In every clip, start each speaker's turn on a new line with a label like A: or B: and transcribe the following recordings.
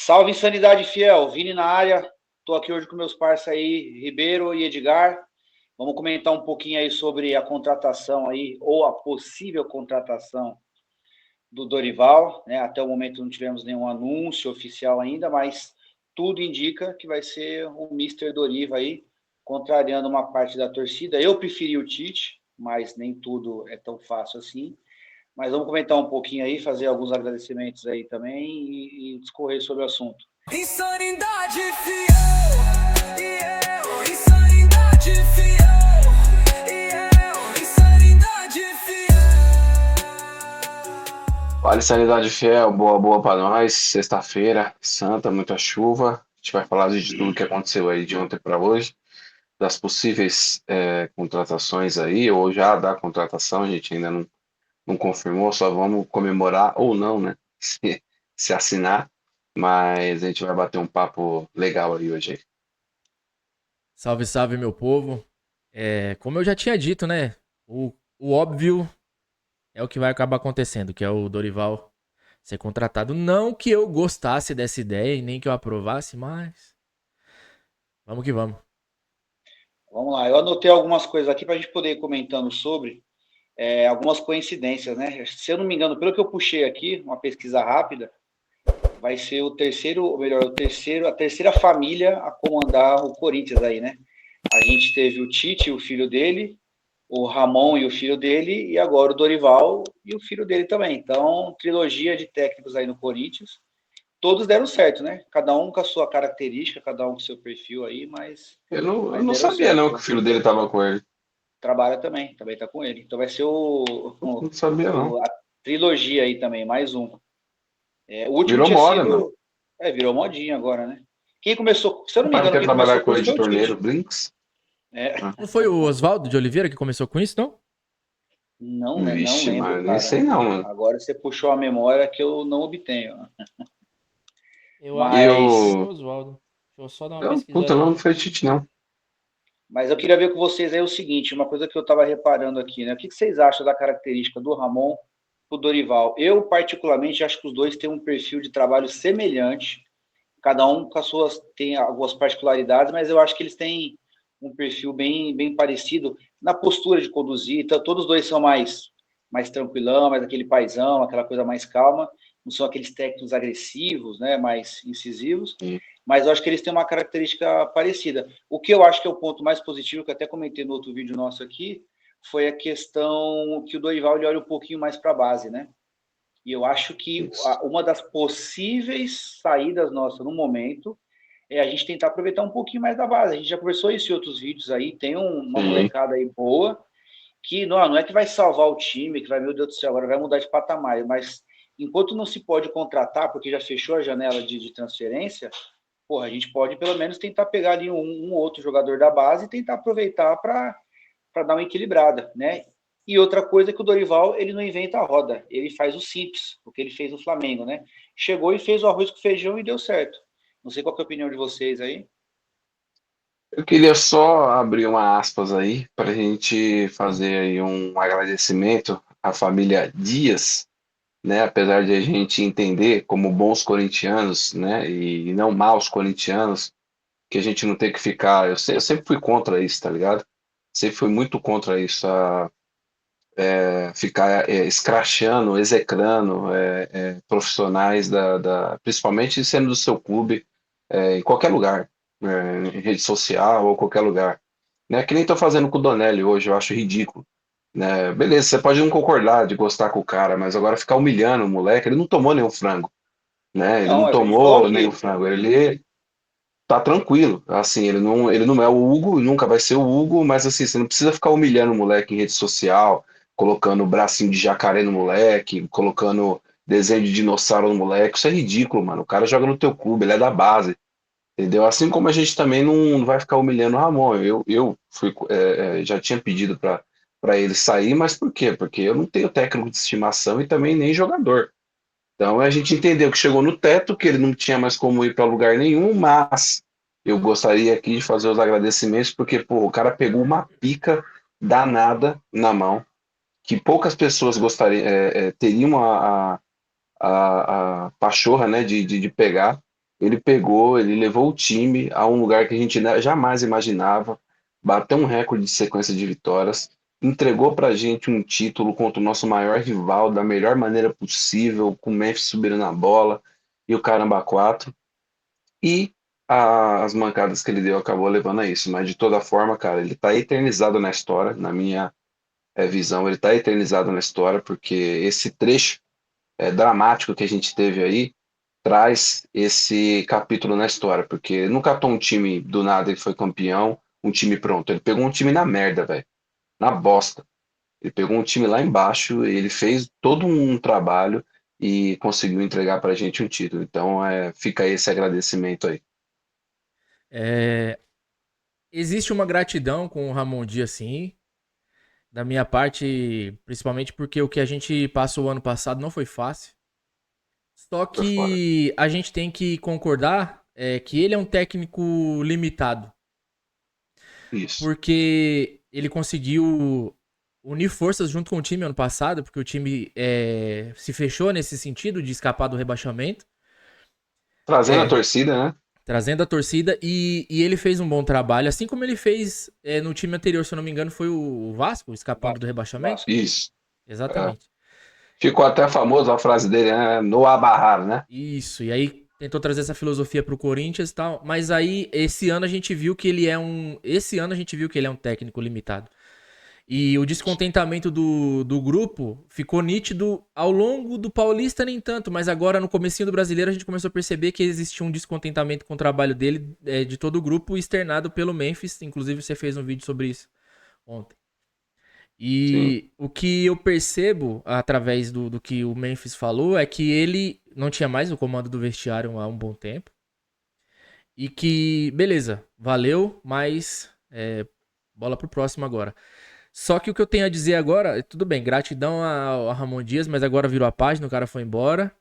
A: Salve Insanidade Fiel, Vini na área. Estou aqui hoje com meus parceiros aí, Ribeiro e Edgar. Vamos comentar um pouquinho aí sobre a contratação aí, ou a possível contratação do Dorival, né? Até o momento não tivemos nenhum anúncio oficial ainda, mas tudo indica que vai ser o Mister Doriva aí, contrariando uma parte da torcida. Eu preferi o Tite, mas nem tudo é tão fácil assim. Mas vamos comentar um pouquinho aí, fazer alguns agradecimentos aí também e discorrer sobre o assunto.
B: Insanidade fiel, insanidade fiel, insanidade fiel.
C: Vale Sanidade Fiel, boa pra nós. Sexta-feira, santa, muita chuva. A gente vai falar de tudo que aconteceu aí de ontem para hoje, das possíveis contratações aí, ou já da contratação, a gente ainda não confirmou, só vamos comemorar ou não, né? Se assinar, mas a gente vai bater um papo legal aí hoje.
D: Salve, salve, meu povo. Como eu já tinha dito, né? O óbvio é o que vai acabar acontecendo, que é o Dorival ser contratado. Não que eu gostasse dessa ideia e nem que eu aprovasse, mas vamos que vamos.
A: Vamos lá, eu anotei algumas coisas aqui para a gente poder ir comentando sobre algumas coincidências, né? Se eu não me engano, pelo que eu puxei aqui, uma pesquisa rápida, vai ser o terceiro, ou melhor, a terceira família a comandar o Corinthians aí, né? A gente teve o Tite, o filho dele, o Ramon e o filho dele, e agora o Dorival e o filho dele também. Então, trilogia de técnicos aí no Corinthians. Todos deram certo, né? Cada um com a sua característica, cada um com o seu perfil aí,
C: Eu
A: mas
C: não
A: deram
C: sabia não
A: certo.
C: que o filho dele tava com ele.
A: Trabalha também tá com ele. Então vai ser
C: Não sabia não.
A: a trilogia aí também, mais um. O último
C: Virou
A: tinha
C: moda, mano.
A: sido. Virou modinha agora, né? Quem começou, se eu não
C: Meu
A: me
C: pai não
A: engano,
C: quer
A: quem
C: trabalhar
A: começou com
C: com ele
A: isso
C: de
A: foi o
C: torneiro,
A: Tite.
C: Brinks.
A: É,
C: Ah,
D: Não foi o Oswaldo de Oliveira que começou com isso, não?
A: não, né, não
C: vixe,
A: lembro,
C: mano, nem
A: cara.
C: sei não, mano.
A: Agora você puxou a memória que eu não obtenho.
D: Eu acho que não foi
A: Mas,
D: o
C: Eu,
D: Oswaldo. Deixa eu só dar uma
C: puta,
D: pesquisada
C: não
D: aqui.
C: foi Tite, não.
A: mas eu queria ver com vocês aí o seguinte, uma coisa que eu estava reparando aqui, né? O que vocês acham da característica do Ramon pro Dorival? Eu, particularmente, acho que os dois têm um perfil de trabalho semelhante, cada um com as suas, tem algumas particularidades, mas eu acho que eles têm um perfil bem parecido na postura de conduzir. Então, todos os dois são mais tranquilão, mais aquele paizão, aquela coisa mais calma. Não são aqueles técnicos agressivos, né, mais incisivos.
C: Sim.
A: Mas eu acho que eles têm uma característica parecida. O que eu acho que é o ponto mais positivo, que eu até comentei no outro vídeo nosso aqui, foi a questão que o Dorival ele olha um pouquinho mais para a base, né? E eu acho que
C: Isso.
A: uma das possíveis saídas nossas no momento é a gente tentar aproveitar um pouquinho mais da base. A gente já conversou isso em outros vídeos aí, tem uma
C: Sim.
A: molecada aí boa, que não é que vai salvar o time, que vai, meu Deus do céu, agora vai mudar de patamar, mas enquanto não se pode contratar, porque já fechou a janela de transferência, porra, a gente pode pelo menos tentar pegar ali um outro jogador da base e tentar aproveitar para dar uma equilibrada, né? E outra coisa é que o Dorival, ele não inventa a roda, ele faz o simples, o que ele fez no Flamengo, né? Chegou e fez o arroz com feijão e deu certo. Não sei qual é a opinião de vocês aí.
C: Eu queria só abrir uma aspas aí para a gente fazer aí um agradecimento à família Dias, né? Apesar de a gente entender como bons corintianos, né? E não maus corintianos, que a gente não tem que ficar. Eu sempre fui contra isso, tá ligado? Sempre fui muito contra isso, ficar escrachando, execrando profissionais principalmente sendo do seu clube, em qualquer lugar, em rede social ou qualquer lugar. Né? Que nem tô fazendo com o Donelli hoje, eu acho ridículo. Né? Beleza, você pode não concordar de gostar com o cara, mas agora ficar humilhando o moleque, ele não tomou nenhum frango, né? Ele não
A: Não, a gente falou
C: tomou nenhum
A: aqui.
C: frango, ele tá tranquilo, assim, ele não é o Hugo, nunca vai ser o Hugo, mas assim, você não precisa ficar humilhando o moleque em rede social, colocando bracinho de jacaré no moleque, colocando desenho de dinossauro no moleque, isso é ridículo, mano, o cara joga no teu clube, ele é da base, entendeu? Assim como a gente também não vai ficar humilhando o Ramon, eu fui, já tinha pedido para ele sair, mas por quê? Porque eu não tenho técnico de estimação e também nem jogador. Então a gente entendeu que chegou no teto, que ele não tinha mais como ir para lugar nenhum, mas eu gostaria aqui de fazer os agradecimentos, porque pô, o cara pegou uma pica danada na mão, que poucas pessoas teriam a pachorra, né, de pegar. ele pegou, ele levou o time a um lugar que a gente jamais imaginava, bateu um recorde de sequência de vitórias, entregou pra gente um título contra o nosso maior rival da melhor maneira possível, com o Memphis subindo na bola e o caramba 4. E as mancadas que ele deu acabou levando a isso. Mas de toda forma, cara, ele tá eternizado na história, na minha visão, ele tá eternizado na história, porque esse trecho dramático que a gente teve aí traz esse capítulo na história, porque não catou um time do nada, ele foi campeão, um time pronto. Ele pegou um time na merda, velho, na bosta. Ele pegou um time lá embaixo, ele fez todo um trabalho e conseguiu entregar pra gente um título. Então, fica aí esse agradecimento aí.
D: É, existe uma gratidão com o Ramon Dias, sim. Da minha parte, principalmente porque o que a gente passou o ano passado não foi fácil. Só
C: Por fora.
D: que a gente tem que concordar que ele é um técnico limitado.
C: Isso.
D: Porque ele conseguiu unir forças junto com o time ano passado, porque o time se fechou nesse sentido de escapar do rebaixamento,
C: Trazendo a torcida, né?
D: trazendo a torcida, e ele fez um bom trabalho, assim como ele fez no time anterior, se eu não me engano, foi o Vasco, escapando do rebaixamento.
A: Vasco.
C: Isso.
D: Exatamente.
C: Ficou até famoso a frase dele, né? No abarrar, né?
D: Isso, e aí tentou trazer essa filosofia pro Corinthians e tal, mas aí esse ano a gente viu que ele é um técnico limitado. E o descontentamento do grupo ficou nítido ao longo do Paulista, nem tanto, mas agora no comecinho do Brasileiro a gente começou a perceber que existia um descontentamento com o trabalho dele, de todo o grupo, externado pelo Memphis. Inclusive você fez um vídeo sobre isso ontem.
C: Sim.
D: E o que eu percebo através do que o Memphis falou é que ele não tinha mais o comando do vestiário há um bom tempo. E que, beleza, valeu, mas bola pro próximo agora. Só que o que eu tenho a dizer agora, tudo bem, gratidão ao Ramon Dias, mas agora virou a página, o cara foi embora.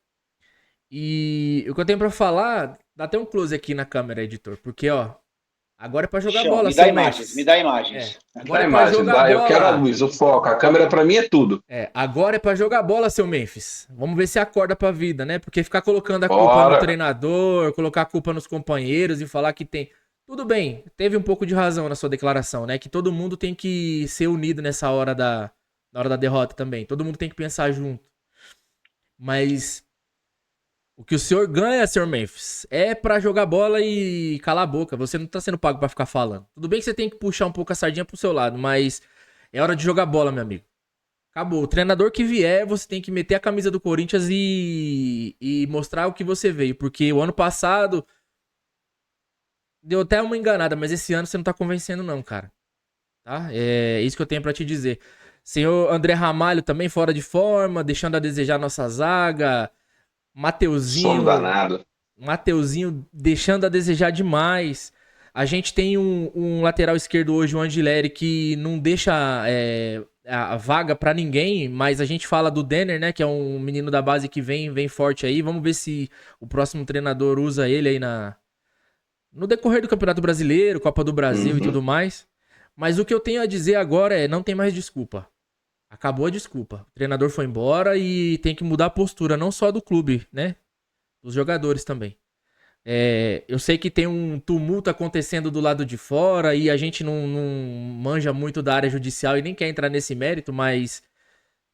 D: E o que eu tenho pra falar, dá até um close aqui na câmera, editor, porque ó, agora é pra jogar
A: Chão,
D: bola,
A: me dá
D: seu
A: imagens, me
D: Memphis.
A: dá imagens.
D: Agora
C: Dá
D: é pra
C: imagem,
D: jogar
C: dá. Eu quero a
D: bola.
C: luz, o foco. A câmera pra mim é tudo.
D: Agora é pra jogar bola, seu Memphis. Vamos ver se acorda pra vida, né? Porque ficar colocando a culpa no
C: Bora.
D: treinador, colocar a culpa nos companheiros e falar que tem. Tudo bem, teve um pouco de razão na sua declaração, né? Que todo mundo tem que ser unido nessa hora na hora da derrota também. Todo mundo tem que pensar junto. Mas o que o senhor ganha, senhor Memphis, é pra jogar bola e calar a boca. Você não tá sendo pago pra ficar falando. Tudo bem que você tem que puxar um pouco a sardinha pro seu lado, mas é hora de jogar bola, meu amigo. Acabou. O treinador que vier, você tem que meter a camisa do Corinthians e mostrar o que você veio. Porque o ano passado deu até uma enganada, mas esse ano você não tá convencendo, não, cara. Tá? É isso que eu tenho pra te dizer. Senhor André Ramalho também fora de forma, deixando a desejar nossa zaga.
C: Sono
D: Mateuzinho.
C: danado.
D: Mateuzinho deixando a desejar demais. A gente tem um lateral esquerdo hoje, o Angileri, que não deixa a vaga pra ninguém, mas a gente fala do Denner, né, que é um menino da base que vem forte aí. Vamos ver se o próximo treinador usa ele aí no decorrer do Campeonato Brasileiro, Copa do Brasil e
C: Uhum.
D: tudo mais. Mas o que eu tenho a dizer agora é, não tem mais desculpa. Acabou a desculpa. O treinador foi embora e tem que mudar a postura, não só do clube, né, dos jogadores também. Eu sei que tem um tumulto acontecendo do lado de fora e a gente não manja muito da área judicial e nem quer entrar nesse mérito, mas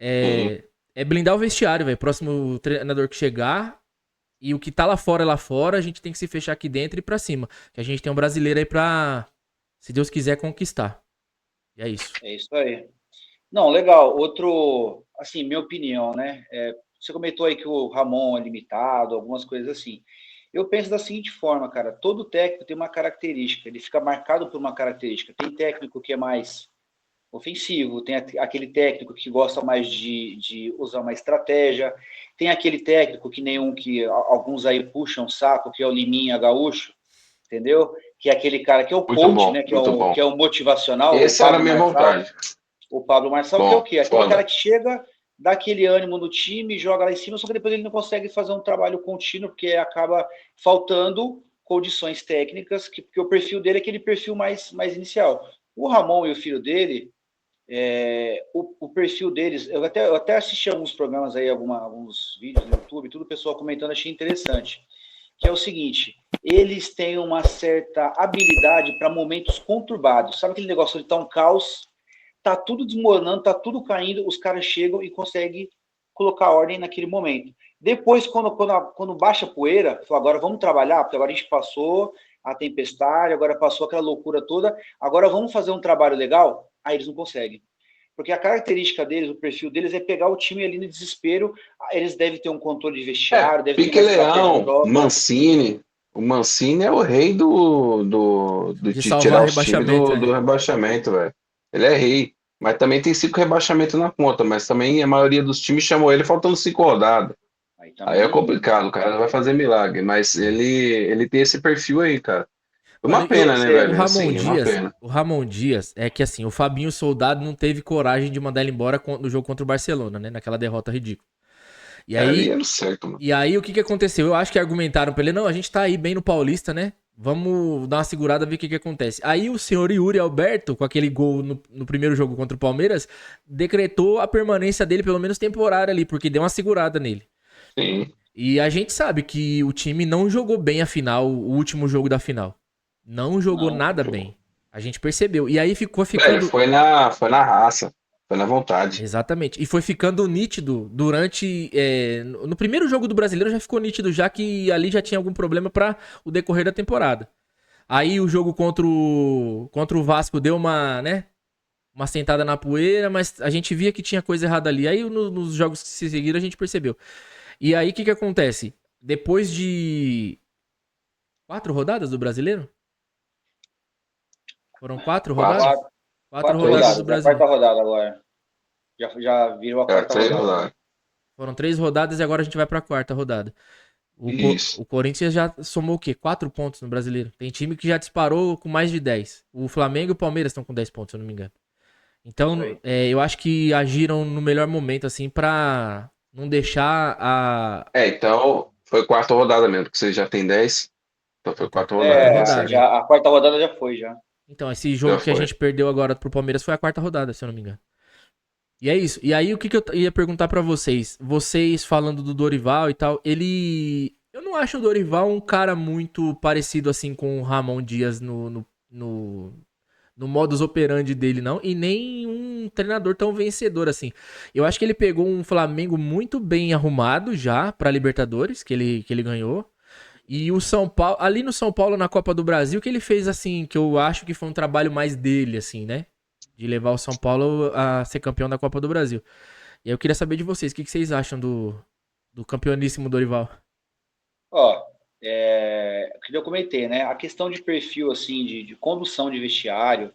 C: Sim.
D: é blindar o vestiário, velho. Próximo treinador que chegar e o que tá lá fora, a gente tem que se fechar aqui dentro e ir pra cima. Que a gente tem um brasileiro aí pra, se Deus quiser, conquistar. E é isso.
A: É isso aí. Não, legal. Outro, assim, minha opinião, né? Você comentou aí que o Ramon é limitado, algumas coisas assim. Eu penso da seguinte forma, cara: todo técnico tem uma característica, ele fica marcado por uma característica. Tem técnico que é mais ofensivo, tem aquele técnico que gosta mais de usar uma estratégia, tem aquele técnico que nenhum que alguns aí puxam o saco, que é o Liminha Gaúcho, entendeu? Que é aquele cara que é o
C: Muito
A: coach,
C: bom,
A: né?
C: muito bom.
A: Que é o motivacional, o
C: Esse era a
A: Pablo
C: minha
A: Marçal.
C: vontade.
A: O Pablo Marçal, que é o
C: Bom,
A: quê? Aquele cara
C: foda.
A: que chega, dá aquele ânimo no time, joga lá em cima, só que depois ele não consegue fazer um trabalho contínuo, porque acaba faltando condições técnicas, porque o perfil dele é aquele perfil mais inicial. O Ramon e o filho dele, o perfil deles, eu até assisti alguns programas aí, alguns vídeos no YouTube, tudo o pessoal comentando, achei interessante. que é o seguinte: eles têm uma certa habilidade para momentos conturbados. Sabe aquele negócio de tá um caos, tá tudo desmoronando, tá tudo caindo, os caras chegam e conseguem colocar ordem naquele momento. Depois, quando baixa a poeira, fala, agora vamos trabalhar, porque agora a gente passou a tempestade, agora passou aquela loucura toda, agora vamos fazer um trabalho legal? Aí eles não conseguem. Porque a característica deles, o perfil deles é pegar o time ali no desespero. Eles devem ter um controle de vestiário, devem ter
C: Pique
A: uma estratégia
C: Leão,
A: própria.
C: Mancini. O Mancini é o rei
D: De
C: de
D: salvar
C: tirar os times
D: rebaixamento,
C: do rebaixamento, velho. Ele é rei. Mas também tem 5 rebaixamentos na conta, mas também a maioria dos times chamou ele faltando 5 rodadas.
A: Aí
C: Aí é
A: também.
C: complicado, o cara não vai fazer milagre, mas ele tem esse perfil aí, cara.
D: Mano,
C: Uma pena, né,
A: Você,
C: velho? Assim, uma pena.
D: O Ramon Dias é que assim, o Fabinho Soldado não teve coragem de mandar ele embora no jogo contra o Barcelona, né? Naquela derrota ridícula. E
C: Cara, ali
D: aí,
C: era certo, mano.
D: o que que aconteceu? Eu acho que argumentaram pra ele, não, a gente tá aí bem no Paulista, né? Vamos dar uma segurada, ver o que que acontece. Aí o senhor Yuri Alberto, com aquele gol no primeiro jogo contra o Palmeiras, decretou a permanência dele, pelo menos temporária ali, porque deu uma segurada nele.
C: Sim.
D: E a gente sabe que o time não jogou bem a final, o último jogo da final. Não jogou
A: não.
D: nada bem. A gente percebeu. E aí ficou
C: Velho,
D: ficando.
C: foi na raça, foi na vontade.
D: Exatamente. E foi ficando nítido durante. No primeiro jogo do brasileiro já ficou nítido, já que ali já tinha algum problema para o decorrer da temporada. Aí o jogo contra o Vasco deu uma, né? Uma sentada na poeira, mas a gente via que tinha coisa errada ali. Aí nos jogos que se seguiram a gente percebeu. E aí o que que acontece? Depois de 4 rodadas do brasileiro? Foram 4 rodadas?
C: Quatro,
A: Quatro,
D: 4 rodadas do
A: rodadas, é a
D: brasileiro.
A: quarta rodada agora. Já virou a
C: cara,
A: quarta
C: 3 rodadas.
A: rodada.
D: Foram 3 rodadas e agora a gente vai pra quarta rodada.
C: Isso.
D: O Corinthians já somou o quê? 4 pontos no brasileiro. Tem time que já disparou com mais de 10. O Flamengo e o Palmeiras estão com 10 pontos, se eu não me engano.
A: Isso
D: Então,
A: aí.
D: eu acho que agiram no melhor momento, assim, pra não deixar a.
C: Então foi 4 rodada mesmo, porque você já tem 10. Então foi
D: Então,
C: 4 rodadas, tá
A: É,
C: certo.
D: rodada.
A: já, a quarta rodada já foi, já.
D: Então, esse
C: Já
D: jogo que a
C: foi.
D: gente perdeu agora pro Palmeiras foi a quarta rodada, se eu não me engano. E é isso. E aí, o que que eu ia perguntar pra vocês? Vocês falando do Dorival e tal, ele. Eu não acho o Dorival um cara muito parecido assim com o Ramon Dias no modus operandi dele, não. E nem um treinador tão vencedor assim. Eu acho que ele pegou um Flamengo muito bem arrumado já pra Libertadores, que ele ganhou. E o São Paulo, ali no São Paulo, na Copa do Brasil, que ele fez assim, que eu acho que foi um trabalho mais dele, assim, né? De levar o São Paulo a ser campeão da Copa do Brasil. E aí eu queria saber de vocês, o que que vocês acham do campeoníssimo Dorival?
A: Ó, o que eu comentei, né? A questão de perfil, assim, de condução de vestiário,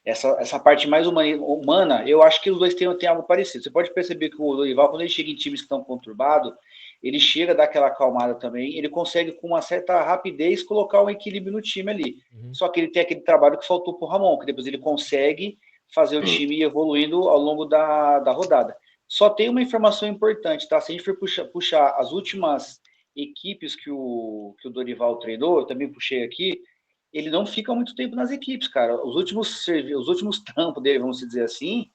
A: essa parte mais humana, eu acho que os dois têm algo parecido. Você pode perceber que o Dorival, quando ele chega em times que estão conturbados, ele chega a dar aquela acalmada também, ele consegue, com uma certa rapidez, colocar um equilíbrio no time ali.
D: Uhum.
A: Só que ele tem aquele trabalho que faltou para o Ramon, que depois ele consegue fazer o
C: Hum.
A: time ir evoluindo ao longo da rodada. Só tem uma informação importante, tá? Se a gente for puxar as últimas equipes que o Dorival treinou, eu também puxei aqui, ele não fica muito tempo nas equipes, cara. Os últimos trampos dele, vamos dizer assim,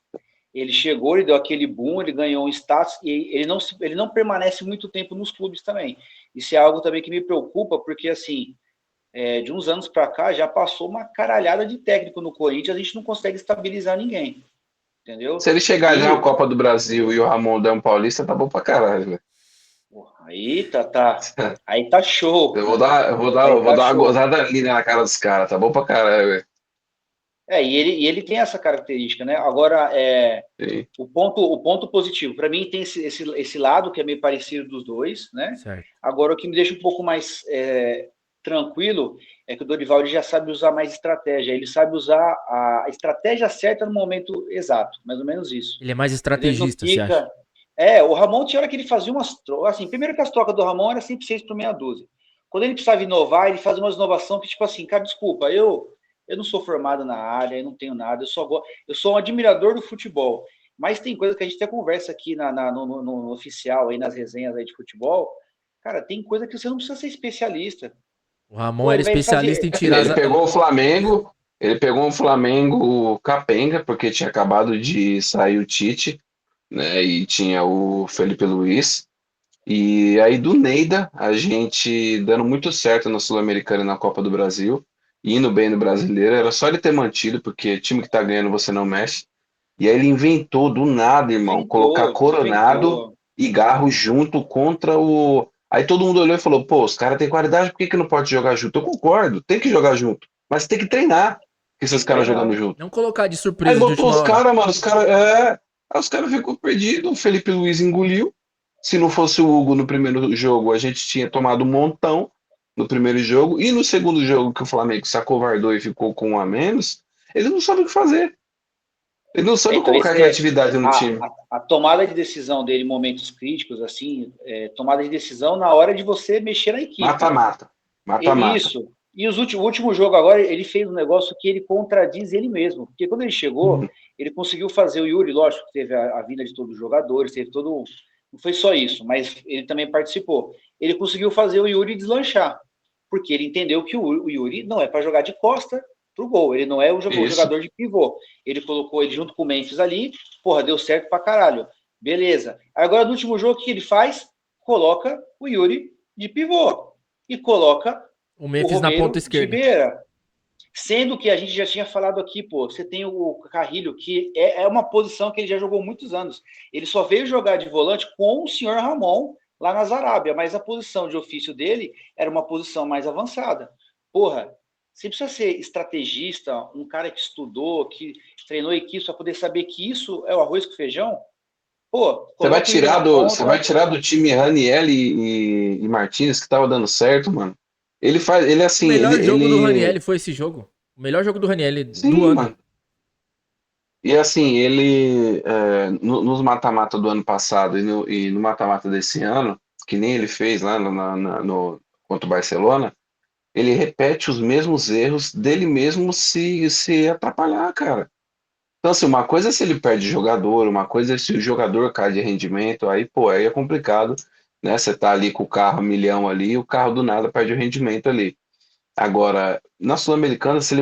A: ele chegou, ele deu aquele boom, ele ganhou um status e ele não permanece muito tempo nos clubes também. Isso é algo também que me preocupa, porque assim, de uns anos para cá já passou uma caralhada de técnico no Corinthians, a gente não consegue estabilizar ninguém, entendeu?
C: Se ele chegar já na
A: E
C: Copa do Brasil e o Ramon der um Paulista, tá bom pra caralho, velho.
A: aí aí tá show,
C: Eu
A: aí
C: vou
A: tá
C: dar uma
A: show.
C: gozada ali na cara dos caras, tá bom pra caralho, velho.
A: E ele tem essa característica, né? Agora,
C: Sim.
A: o ponto positivo, para mim, tem esse lado que é meio parecido dos dois, né?
D: Certo.
A: Agora, o que me deixa um pouco mais tranquilo é que o Dorival já sabe usar mais estratégia. Ele sabe usar a estratégia certa no momento exato, mais ou menos isso.
D: Ele é mais
A: Ele não
D: estrategista, você acha?
A: fica. O Ramon tinha hora que ele fazia umas trocas. Assim, primeiro que as trocas do Ramon era sempre 6 por meia dúzia. Quando ele precisava inovar, ele fazia umas inovações que, tipo assim, cara, desculpa, eu não sou formado na área, eu não tenho nada, eu sou um admirador do futebol. Mas tem coisa que a gente até conversa aqui no oficial, aí nas resenhas aí de futebol. Cara, tem coisa que você não precisa ser especialista.
D: O Ramon
A: Pô,
D: era
A: velho,
D: especialista em
A: fazer.
C: Assim,
D: tirar as.
C: ele pegou um Flamengo capenga, porque tinha acabado de sair o Tite, né? E tinha o Felipe Luiz. E aí do Neida, a gente dando muito certo na Sul-Americana e na Copa do Brasil, indo bem no Brasileiro, era só ele ter mantido, porque time que tá ganhando você não mexe. E aí ele inventou do nada, irmão, colocar Coronado
A: Inventou.
C: e Garro junto contra o. Aí todo mundo olhou e falou: pô, os caras têm qualidade, por que que não pode jogar junto? Eu concordo, tem que jogar junto, mas tem que treinar com
A: Tem
C: esses
A: que
C: caras
A: treinar.
C: jogando junto.
D: Não colocar de
C: Aí
D: surpresa de
C: botou
D: última
C: os
D: hora.
C: caras, mano, os caras. Aí os caras ficou perdido, o Felipe Luiz engoliu. Se não fosse o Hugo no primeiro jogo, a gente tinha tomado um montão no primeiro jogo. E no segundo jogo, que o Flamengo se acovardou e ficou com um a menos, ele não sabe o que fazer. Ele não sabe
A: Então,
C: colocar criatividade no time.
A: a tomada de decisão dele em momentos críticos, assim, tomada de decisão na hora de você mexer na equipe.
C: Mata-mata. Mata-mata.
A: Isso. E o último jogo agora, ele fez um negócio que ele contradiz ele mesmo. Porque quando ele chegou,
C: Uhum.
A: ele conseguiu fazer o Yuri, lógico, que teve a vinda de todos os jogadores, teve todo. Não foi só isso, mas ele também participou. Ele conseguiu fazer o Yuri deslanchar. Porque ele entendeu que o Yuri não é para jogar de costa pro gol. Ele não é o
C: Isso.
A: jogador de pivô. Ele colocou ele junto com o Memphis ali, porra, deu certo pra caralho. Beleza. Agora, no último jogo, o que ele faz? Coloca o Yuri de pivô. E coloca
D: O
A: o
D: Memphis na ponta
A: Romero de
D: esquerda.
A: beira. Sendo que a gente já tinha falado aqui, pô, você tem o Carrilho, que é uma posição que ele já jogou muitos anos. Ele só veio jogar de volante com o senhor Ramon lá na Arábia, mas a posição de ofício dele era uma posição mais avançada. Porra, você precisa ser estrategista, um cara que estudou, que treinou equipe para poder saber que isso é o arroz com feijão. Pô, coloca o Yuri na
C: Você vai
A: ponta.
C: tirar do time Raniel e Martinez, que tava dando certo, mano. Ele faz. Ele
D: O
C: assim,
D: melhor jogo do Ranielli foi esse jogo. O melhor jogo do Ranielli do
C: Sim,
D: ano.
C: mano. E assim, ele nos mata-mata do ano passado e no mata-mata desse ano, que nem ele fez lá no contra o Barcelona, ele repete os mesmos erros dele mesmo se atrapalhar, cara. Então, assim, uma coisa é se ele perde jogador, uma coisa é se o jogador cai de rendimento, aí, pô, aí é complicado, né? Você tá ali com o carro milhão ali, e o carro do nada perde o rendimento ali. Agora, na Sul-Americana, se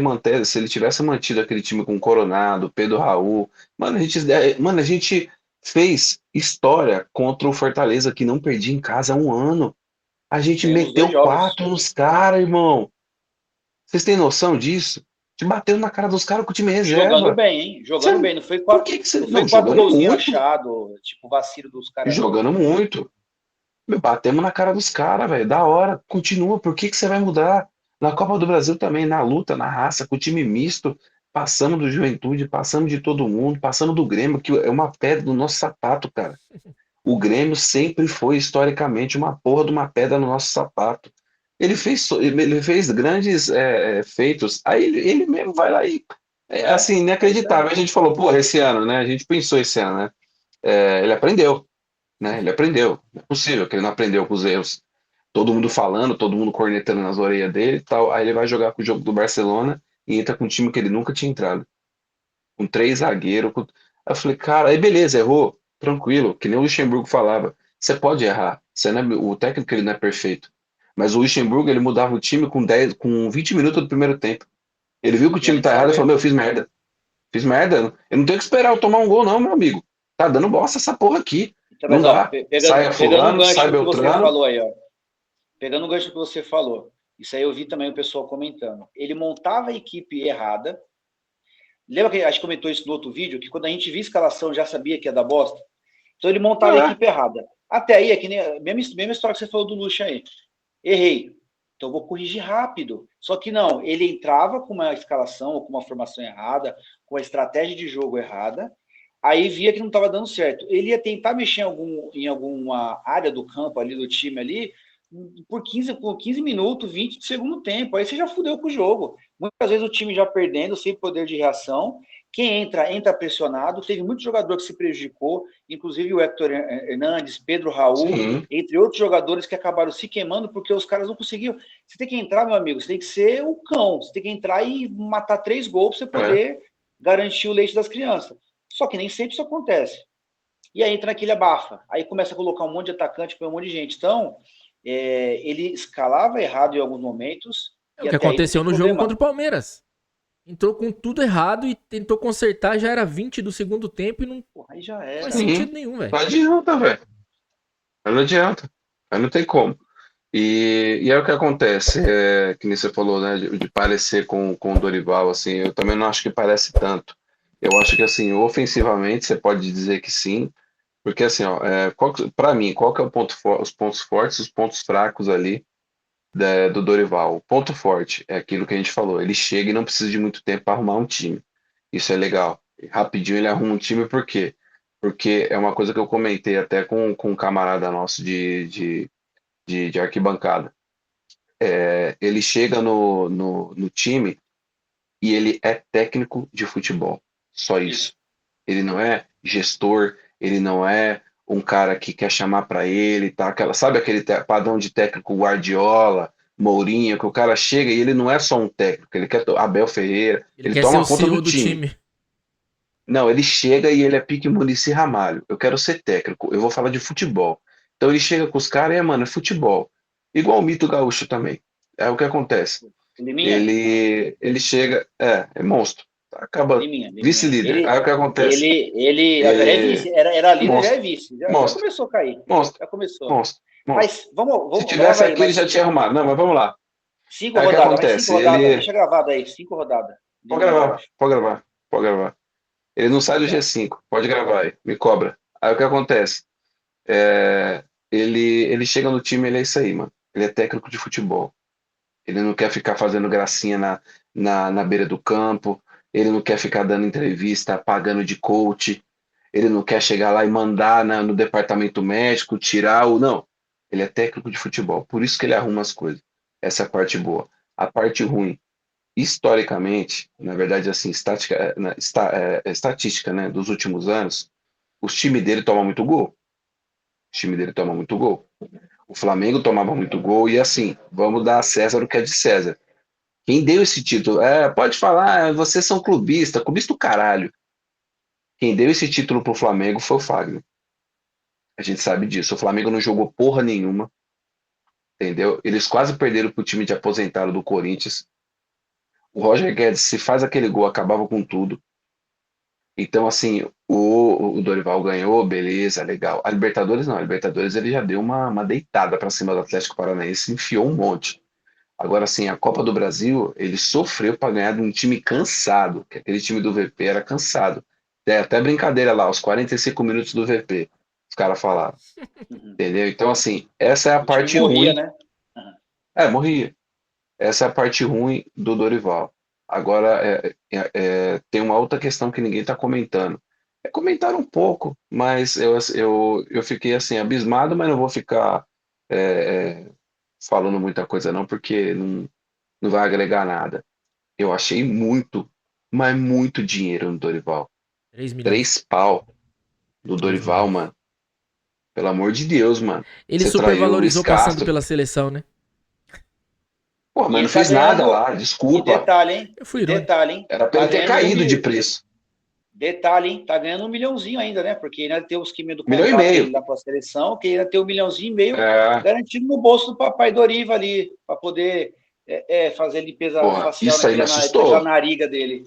C: ele tivesse mantido aquele time com Coronado, Pedro Raul, mano, a gente fez história contra o Fortaleza, que não perdia em casa há um ano. A gente
A: Ganhamos 2
C: meteu
A: jogos.
C: quatro nos caras, irmão. Vocês têm noção disso? Te bateu na cara dos caras com o time
A: Jogando
C: reserva.
A: bem, hein? Jogando
C: Você-
A: bem. Não foi
C: por
A: quatro,
C: que que você.
A: não
C: Não,
A: foi quatro
C: jogando
A: golzinhos
C: muito.
A: achados, tipo vacilo dos caras, não.
C: Jogando muito. Meu, batemos na cara dos caras, velho. Da hora. Continua. Por que que você vai mudar? Na Copa do Brasil também, na luta, na raça, com o time misto. Passamos do Juventude, passamos de todo mundo, passamos do Grêmio, que é uma pedra do nosso sapato, cara. O Grêmio sempre foi, historicamente, uma porra de uma pedra no nosso sapato. Ele fez grandes feitos. Aí ele mesmo vai lá e. É
A: É,
C: assim,
A: é isso
C: inacreditável.
A: aí.
C: A gente falou, pô, esse ano, né? A gente pensou esse ano, né? Ele aprendeu, né? Ele aprendeu. Não é possível que ele não aprendeu com os erros. Todo mundo falando, todo mundo cornetando nas orelhas dele e tal. Aí ele vai jogar com o jogo do Barcelona e entra com um time que ele nunca tinha entrado. Com três zagueiros. Aí eu falei, cara, aí beleza, errou. Tranquilo, que nem o Luxemburgo falava. Você pode errar. Você não é- o técnico ele não é perfeito. Mas o Luxemburgo ele mudava o time com 20 minutos do primeiro tempo. Ele viu que o
A: E a
C: time
A: gente
C: tá errado e falou:
A: sabia.
C: Meu, fiz merda. Fiz merda. Eu não tenho que esperar eu tomar um gol, não, meu amigo. Tá dando bosta essa porra aqui.
A: Então,
C: Não
A: mas, ó,
C: dá. Sai a
A: pegando o
C: fulano,
A: gancho
C: sai
A: do que você
C: Beltrano.
A: falou aí, ó. Pegando o gancho do que você falou. Isso aí eu vi também o pessoal comentando. Ele montava a equipe errada. Lembra que a gente comentou isso no outro vídeo? Que quando a gente via a escalação já sabia que ia dar bosta? Então ele montava a
C: É,
A: equipe errada. Até aí, é que nem a mesma história que você falou do Lucha aí. Errei. Então eu vou corrigir rápido. Só que não, ele entrava com uma escalação ou com uma formação errada, com a estratégia de jogo errada, aí via que não estava dando certo. Ele ia tentar mexer em alguma área do campo ali, do time ali, por 15 minutos, 20 de segundo tempo. Aí você já fudeu com o jogo. Muitas vezes o time já perdendo, sem poder de reação. Quem entra pressionado. Teve muito jogador que se prejudicou, inclusive o Hector Hernandes, Pedro Raul,
C: sim.
A: entre outros jogadores que acabaram se queimando porque os caras não conseguiam. Você tem que entrar, meu amigo, você tem que ser o cão, você tem que entrar e matar 3 gols para você
C: É.
A: poder garantir o leite das crianças. Só que nem sempre isso acontece. E aí entra aquele abafa. Aí começa a colocar um monte de atacante para um monte de gente. Então, ele escalava errado em alguns momentos
D: É
A: e
D: o que
A: até aí não
D: aconteceu
A: tinha
D: no jogo
A: problema.
D: contra o Palmeiras. Entrou com tudo errado e tentou consertar, já era 20 do segundo tempo e não
A: Porra, aí já
D: faz
A: era.
C: Sim.
D: sentido nenhum, velho.
C: Não adianta, velho. Não adianta. Aí não tem como. E é o que acontece, que nem você falou, né, de parecer com o Dorival, assim, eu também não acho que parece tanto. Eu acho que, assim, ofensivamente você pode dizer que sim, porque, assim, ó, para mim, qual que é os pontos fortes e os pontos fracos ali do Dorival? O ponto forte é aquilo que a gente falou, ele chega e não precisa de muito tempo para arrumar um time. Isso é legal. Rapidinho ele arruma um time, por quê? Porque é uma coisa que eu comentei até com um camarada nosso de arquibancada. Ele chega no time e ele é técnico de futebol. Só isso.
A: Isso.
C: Ele não é gestor, ele não é um cara que quer chamar para ele, tá? Sabe aquele padrão de técnico Guardiola, Mourinho, que o cara chega e ele não é só um técnico, ele quer Abel Ferreira,
D: Ele
C: ele
D: quer ser o
C: toma conta
D: CEO
C: do
D: do
C: time.
D: time.
C: Não, ele chega e ele é pique Muricy Ramalho. Eu quero ser técnico, eu vou falar de futebol. Então ele chega com os caras e, mano, é futebol. Igual o Mito Gaúcho também. É o que acontece.
A: Liminha?
C: Ele chega, é monstro. Acaba
A: Liminha.
C: vice-líder. Aí o que acontece?
A: Ele é
C: Ele
A: vice, era líder, já é
C: monstro,
A: vice. Já
C: monstro,
A: começou a cair.
C: monstro,
A: Já começou.
C: monstro, monstro.
A: Mas vamos,
C: Se
A: grava
C: tivesse
A: aí,
C: aqui, ele já tinha arrumado. Não, mas vamos lá.
A: cinco
C: Aí o que
A: rodadas, mais cinco
C: acontece?
A: rodadas.
C: Ele
A: Deixa gravado aí, 5 rodadas.
C: pode
A: Liminha
C: gravar,
A: Gaúcho.
C: pode gravar, pode gravar. Ele não sai do
A: Então,
C: G5, pode gravar aí, me cobra. Aí o que acontece? Ele chega no time, ele é isso aí, mano. Ele é técnico de futebol. Ele não quer ficar fazendo gracinha na beira do campo. Ele não quer ficar dando entrevista, pagando de coach. Ele não quer chegar lá e mandar no departamento médico, tirar o. Não. Ele é técnico de futebol. Por isso que ele arruma as coisas. Essa é a parte boa. A parte ruim, historicamente, na verdade, assim, estatística, né, dos últimos anos, os times dele tomam muito gol. O time dele toma muito gol. O Flamengo tomava muito gol e assim, vamos dar a César o que é de César. Quem deu esse título? Pode falar, vocês são clubista, clubista do caralho. Quem deu esse título pro Flamengo foi o Fagner. A gente sabe disso. O Flamengo não jogou porra nenhuma, entendeu? Eles quase perderam pro time de aposentado do Corinthians. O Roger Guedes, se faz aquele gol, acabava com tudo. Então, assim, o Dorival ganhou, beleza, legal. A Libertadores não, a Libertadores ele já deu uma deitada para cima do Atlético Paranaense, enfiou um monte. Agora, assim, a Copa do Brasil, ele sofreu para ganhar de um time cansado, que aquele time do VP era cansado. Até brincadeira lá, os 45 minutos do VP, os caras falaram,
A: uhum.
C: entendeu? Então, assim, essa é a
A: O time
C: parte
A: morria,
C: ruim.
A: né? Uhum.
C: Morria. Essa é a parte ruim do Dorival. Agora, tem uma outra questão que ninguém está comentando. Comentaram um pouco, mas eu fiquei assim, abismado, mas não vou ficar é, é, falando muita coisa não, porque não vai agregar nada. Eu achei muito, mas muito dinheiro no Dorival.
D: 3 milhões.
C: 3 pau do
D: 3
C: Dorival,
D: milhões.
C: mano. Pelo amor de Deus, mano.
D: Ele
C: Você traiu o Luiz
D: supervalorizou passando
C: Castro.
D: pela seleção, né?
C: Pô,
A: E
C: mas
A: ele
C: não
A: tá
C: fez nada
A: ganhando.
C: lá,
A: E
C: desculpa.
A: detalhe, hein?
D: Eu
A: E
D: fui irônico.
A: detalhe, hein?
C: Era pra
A: Tá
C: ele ter
A: ganhando
C: caído de preço.
A: Detalhe, hein? Tá ganhando 1 milhãozinho ainda, né? Porque ainda tem o esquema do
C: 1,5 milhão.
A: contrato dele lá com a seleção, que ainda tem 1,5 milhão
C: É,
A: garantido no bolso do papai Doriva ali, para poder fazer limpeza
C: porra,
A: facial
C: isso aí me
A: naquela
C: assustou.
A: nariga dele.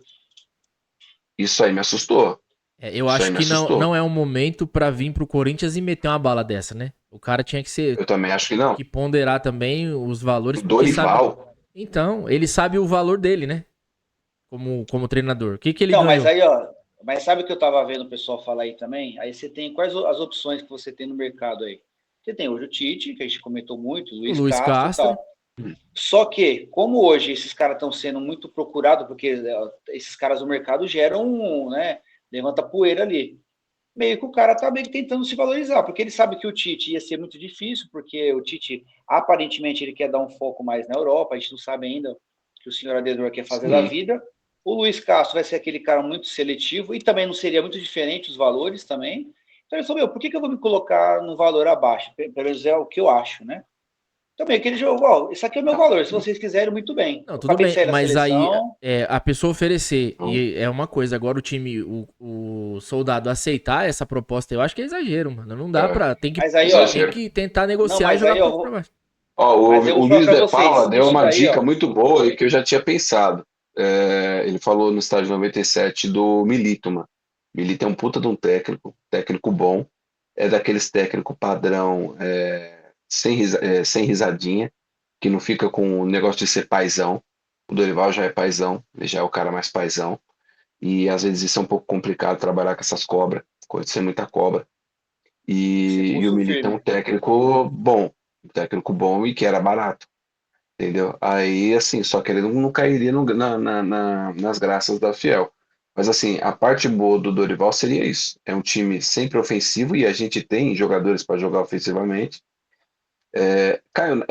C: Isso aí me assustou.
D: Eu
C: Isso aí
D: acho
C: me
D: que não
C: assustou.
D: é um momento pra vir pro Corinthians e meter uma bala dessa, né? O cara tinha
C: Eu também acho que não.
D: que ponderar também os valores,
C: O
D: porque sabe.
C: Dorival.
D: Então, ele sabe o valor dele, né? Como treinador. O que ele
A: Então, mas
D: ganhou?
A: aí, ó, mas sabe o que eu tava vendo o pessoal falar aí também? Aí você tem quais as opções que você tem no mercado aí? Você tem hoje o Tite, que a gente comentou muito, o
D: O
A: Luiz
D: Luiz
A: Castro e
D: Castro.
A: tal. Só que, como hoje esses caras estão sendo muito procurados, porque esses caras do mercado geram, né, levanta poeira ali. Meio que o cara tá meio que tentando se valorizar, porque ele sabe que o Tite ia ser muito difícil, porque o Tite, aparentemente, ele quer dar um foco mais na Europa, a gente não sabe ainda o que o senhor Adedor quer fazer da
C: Sim.
A: vida. O Luiz Castro vai ser aquele cara muito seletivo, e também não seria muito diferente os valores também. Então ele falou, por que eu vou me colocar no valor abaixo? Pelo menos é o que eu acho, né? Também aquele jogo, ó, isso aqui é o meu valor, se vocês quiserem, muito bem.
D: Não,
A: Eu
D: tudo
A: acabei de
D: bem,
A: sair da
D: mas aí
A: seleção.
D: a pessoa oferecer
C: Então,
D: e é uma coisa, agora o time, o soldado aceitar essa proposta, eu acho que é exagero, mano. Não dá
C: é,
D: pra.
A: Mas aí, ó,
D: Tem
C: exagero.
D: que tentar
A: não,
D: negociar e
A: mas
D: jogar
A: aí,
D: pouco pra
A: ó,
D: baixo.
C: Ó,
A: mas eu
C: o
A: vou falar
C: Luiz
A: para
C: de Paula
A: vocês,
C: deu
A: isso
C: uma
A: daí,
C: dica
A: ó,
C: muito boa e que eu já tinha pensado. Ele falou no estádio 97 do Milito, mano. Milito é um puta de um técnico bom. É daqueles técnico padrão, sem risadinha, que não fica com o negócio de ser paizão. O Dorival já é paizão, ele já é o cara mais paizão. E às vezes isso é um pouco complicado trabalhar com essas cobras, coisa de ser muita cobra.
A: Tem que ser
C: E o
A: pulso
C: Militão é
A: firme.
C: um técnico bom e que era barato, entendeu? Aí, assim, só que ele não cairia nas graças da Fiel. Mas, assim, a parte boa do Dorival seria isso. É um time sempre ofensivo e a gente tem jogadores para jogar ofensivamente. Caio,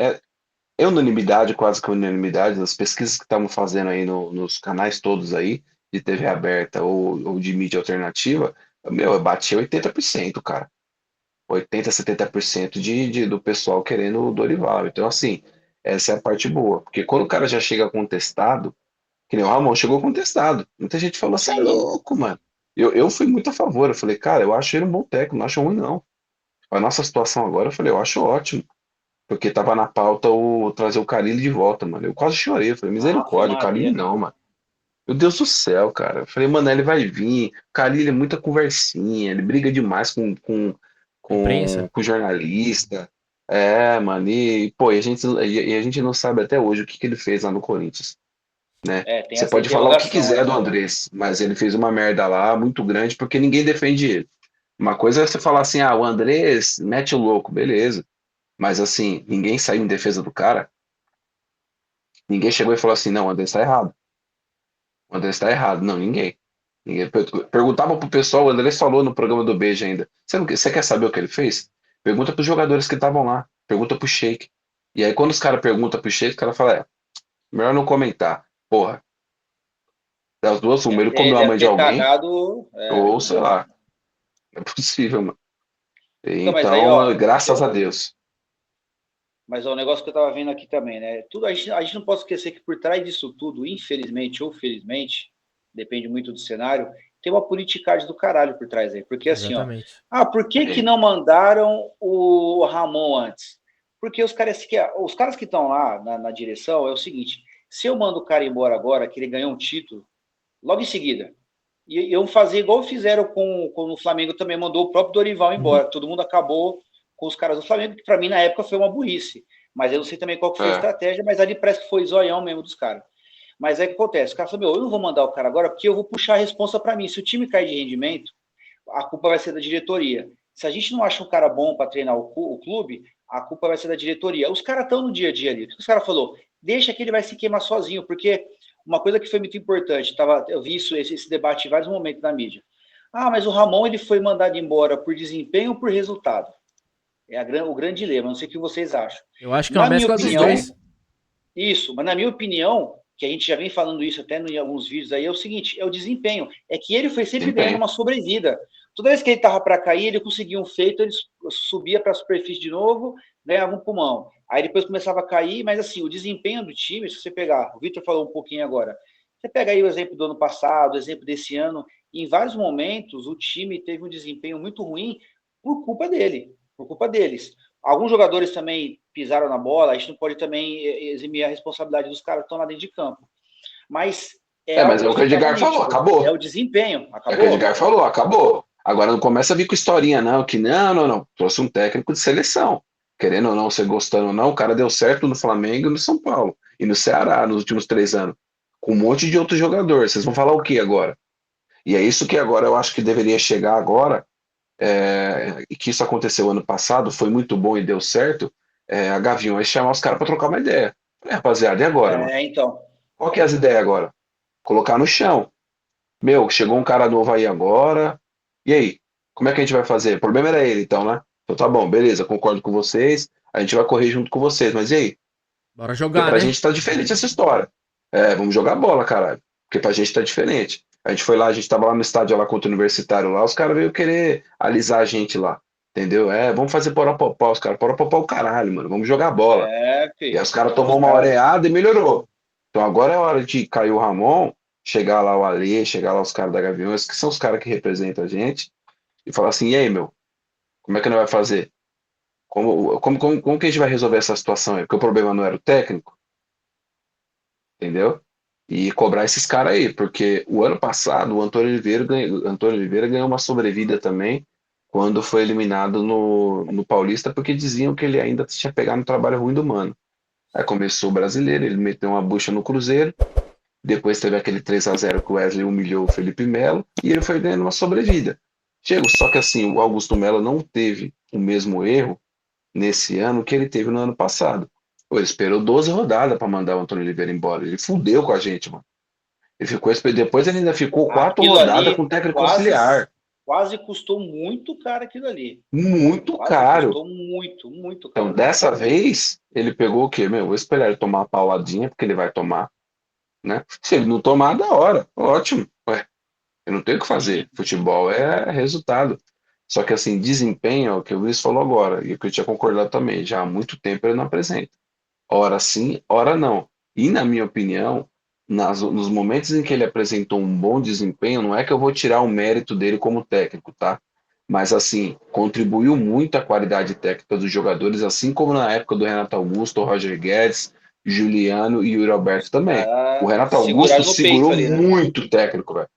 C: é unanimidade, quase que unanimidade, das pesquisas que estavam fazendo aí nos canais todos aí, de TV aberta ou de mídia alternativa, meu, eu bati 80%, cara. 80, 70% do pessoal querendo o Dorival. Então, assim, essa é a parte boa. Porque quando o cara já chega contestado, que nem o Ramon chegou contestado. Muita gente falou, você é
A: Sim.
C: louco, mano. Eu fui muito a favor. Eu falei, cara, eu acho ele um bom técnico, não acho ruim, não. A nossa situação agora, eu falei, eu acho ótimo. Porque tava na pauta o trazer o Carille de volta, mano. Eu quase chorei. Eu falei,
A: Ave
C: misericórdia, o Carille
A: Maria.
C: não, mano. Meu Deus do céu, cara. Eu falei, mano, ele vai vir. O Carille é muita conversinha, ele briga demais
D: A imprensa.
C: com jornalista. É, mano, pô, e a gente não sabe até hoje o que ele fez lá no Corinthians, né?
A: É, tem
C: Você
A: essa
C: pode falar o que
A: interrogação
C: quiser do
A: ainda.
C: Andrés, mas ele fez uma merda lá muito grande porque ninguém defende ele. Uma coisa é você falar assim, ah, o Andrés mete o louco, beleza. Mas assim, ninguém saiu em defesa do cara. Ninguém chegou e falou assim, não, o Andrés tá errado. O Andrés tá errado. Não, ninguém. Perguntava pro pessoal, o Andrés falou no programa do Beijo ainda. Você quer saber o que ele fez? Pergunta pros jogadores que estavam lá. Pergunta pro Sheik. E aí, quando os caras perguntam pro Sheik, o cara fala, melhor não comentar. Porra, das duas, uma, ele comeu a
A: Deve
C: mãe de
A: ter
C: alguém,
A: cagado.
C: ou sei lá. É possível, mano.
A: Então, mas aí,
C: Então,
A: ó,
C: graças a Deus.
A: mas ó, o negócio que eu tava vendo aqui também, né? Tudo, a gente não pode esquecer que por trás disso tudo, infelizmente ou felizmente, depende muito do cenário, tem uma politicagem do caralho por trás aí. Porque assim, ó,
D: Exatamente.
A: por que que
C: Tem.
A: não mandaram o Ramon antes? Porque os caras que estão lá na direção é o seguinte: se eu mando o cara embora agora, que ele ganhou um título, logo em seguida, e eu fazer igual fizeram com o Flamengo também, mandou o próprio Dorival
C: Uhum.
A: embora. Todo mundo acabou com os caras do Flamengo, que para mim na época foi uma burrice. Mas eu não sei também qual que foi a
C: É,
A: estratégia, mas ali parece que foi zoião mesmo dos caras. Mas é que acontece, o cara falou, eu não vou mandar o cara agora porque eu vou puxar a responsa para mim. Se o time cair de rendimento, a culpa vai ser da diretoria. Se a gente não acha um cara bom para treinar o clube, a culpa vai ser da diretoria. Os caras estão no dia a dia ali. O que os caras falou? Deixa que ele vai se queimar sozinho, porque uma coisa que foi muito importante, eu vi esse debate em vários momentos na mídia. Mas o Ramon ele foi mandado embora por desempenho ou por resultado? O grande dilema, não sei o que vocês acham.
D: Eu acho que é uma
A: Na minha
D: mescla dos
A: opinião,
D: dois.
A: isso, mas na minha opinião, que a gente já vem falando isso até em alguns vídeos aí, é o seguinte, é o desempenho. É que ele foi sempre ganhando
C: desempenho.
A: uma sobrevida. Toda vez que ele estava para cair, ele conseguia um feito, ele subia para a superfície de novo, ganhava um pulmão. Aí depois começava a cair, mas assim, o desempenho do time, se você pegar, o Vitor falou um pouquinho agora, você pega aí o exemplo do ano passado, o exemplo desse ano, em vários momentos o time teve um desempenho muito ruim por culpa dele, por culpa deles. Alguns jogadores também pisaram na bola, a gente não pode também eximir a responsabilidade dos caras que estão lá dentro de campo. Mas é
C: Mas
A: algo
C: é o que
A: que
C: o
A: estava
C: Edgar falou,
A: nítido. É
C: acabou.
A: o desempenho.
C: É o que o
A: Acabou?
C: Edgar falou, acabou. Agora não começa a vir com historinha, não, que não. Trouxe um técnico de seleção. Querendo ou não, você gostando ou não, o cara deu certo no Flamengo e no São Paulo. E no Ceará nos últimos 3 anos. Com um monte de outros jogadores. Vocês vão falar o que agora? E é isso que agora eu acho que deveria chegar agora, e que isso aconteceu ano passado, foi muito bom e deu certo, a Gaviões chamar os caras para trocar uma ideia. Rapaziada, e agora, mano?
A: Então.
C: Qual que é as ideias agora? Colocar no chão. Meu, chegou um cara novo aí agora. E aí? Como é que a gente vai fazer? O problema era ele, então, né? Então tá bom, beleza, concordo com vocês. A gente vai correr junto com vocês. Mas e aí?
D: Bora
C: Porque
D: jogar,
C: pra
D: né?
C: gente tá diferente essa história. Vamos jogar bola, caralho. Porque pra gente tá diferente. A gente foi lá, a gente tava lá no estádio lá contra o Universitário lá, os caras veio querer alisar a gente lá. Entendeu? Vamos fazer porapopó, os caras. Porapopó é o caralho, mano. Vamos jogar bola. E aí
A: Filho.
C: os caras
A: Os
C: tomou uma
A: caras.
C: oreada e melhorou. Então agora é hora de cair o Ramon, chegar lá o Alê, chegar lá os caras da Gaviões, que são os caras que representam a gente, e falar assim, e aí, meu, como é que nós vai fazer? Como que a gente vai resolver essa situação aí? Porque o problema não era o técnico, entendeu? E cobrar esses caras aí, porque o ano passado o Antônio Oliveira ganhou uma sobrevida também, quando foi eliminado no Paulista, porque diziam que ele ainda tinha pegado no trabalho ruim do Mano. Aí começou o Brasileiro, ele meteu uma bucha no Cruzeiro, depois teve aquele 3-0 que o Wesley humilhou o Felipe Melo, e ele foi ganhando uma sobrevida. Só que assim, o Augusto Melo não teve o mesmo erro nesse ano que ele teve no ano passado. Pô, ele esperou 12 rodadas para mandar o Antônio Oliveira embora. Ele fudeu com a gente, mano. Depois ele ainda ficou 4
A: Aquilo
C: rodadas
A: ali
C: com o técnico
A: quase,
C: auxiliar.
A: quase custou muito caro aquilo ali.
C: Muito
A: Quase
C: caro.
A: custou muito, muito
C: Então,
A: caro.
C: dessa vez, ele pegou o quê? Meu, vou esperar ele tomar uma pauladinha, porque ele vai tomar, né? Se ele não tomar, da hora. Ótimo. Ué, eu não tenho o que fazer. Futebol é resultado. Só que, assim, desempenho, é o que o Luiz falou agora, e o que eu tinha concordado também, já há muito tempo ele não apresenta. Ora sim, ora não. E, na minha opinião, nos momentos em que ele apresentou um bom desempenho, não é que eu vou tirar o mérito dele como técnico, tá? Mas, assim, contribuiu muito à qualidade técnica dos jogadores, assim como na época do Renato Augusto, Roger Guedes, Juliano e Yuri Alberto também. O
A: Cara,
C: Renato Augusto
A: seguraram no peito
C: segurou
A: ali, né?
C: muito o técnico, velho.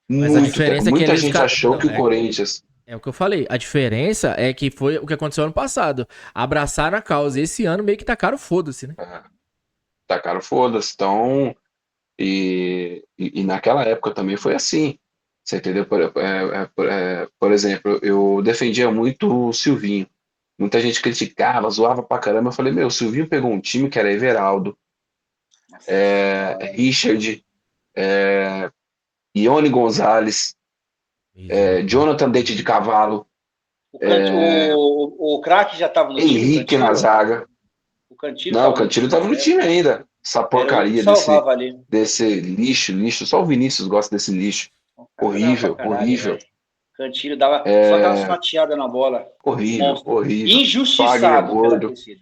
D: Mas a
C: Muito técnico.
D: diferença é que
C: Muita
D: eles.
C: gente achou
D: Não,
C: que o Corinthians.
D: é o que eu falei. A diferença é que foi o que aconteceu ano passado. Abraçaram a causa. Esse ano meio que tacaram foda-se, né?
C: Tacaram foda-se. Então, e naquela época também foi assim. Você entendeu? Por exemplo, eu defendia muito o Silvinho. Muita gente criticava, zoava pra caramba. Eu falei, meu, o Silvinho pegou um time que era Everaldo,
A: Nossa senhora.
C: Richard, Ione Gonzalez,
D: Misericórdia.
C: Jonathan Dente de Cavalo,
A: O craque já estava no time, o
C: Henrique na
A: Cantillo?
C: zaga.
A: O Cantillo
C: Não, o
A: estava no
C: Cantillo
A: time
C: tava
A: nessa
C: no time
A: época?
C: ainda. Essa
A: Era o único que
C: porcaria
A: salvava ali.
C: desse lixo. Só o Vinícius gosta desse lixo.
A: O cara jogava pra
C: Horrível,
A: caralho,
C: horrível.
A: velho. Cantillo dava só aquelas fatiadas na bola.
C: Horrível,
A: Monstro.
C: horrível. Fagner
A: Injustiçado pela
C: gordo,
A: torcida.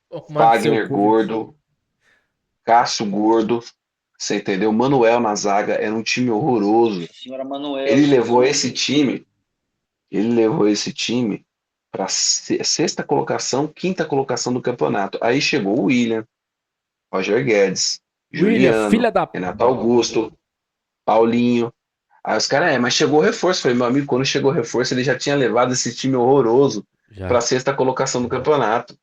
D: Tomar no seu
C: Fagner
D: cu, Vinícius.
C: gordo, Cássio gordo, você entendeu? Manuel na zaga, era um time horroroso.
A: Senhora Manuel,
C: Ele levou
A: Jesus.
C: esse time, ele levou esse time para sexta colocação, quinta colocação do campeonato. Aí chegou o William, Roger Guedes,
D: William,
C: Juliano,
D: filha da.
C: Renato Augusto, Paulinho. Aí os caras, mas chegou o reforço. Falei, meu amigo, quando chegou o reforço, ele já tinha levado esse time horroroso para
D: Já.
C: sexta colocação do campeonato.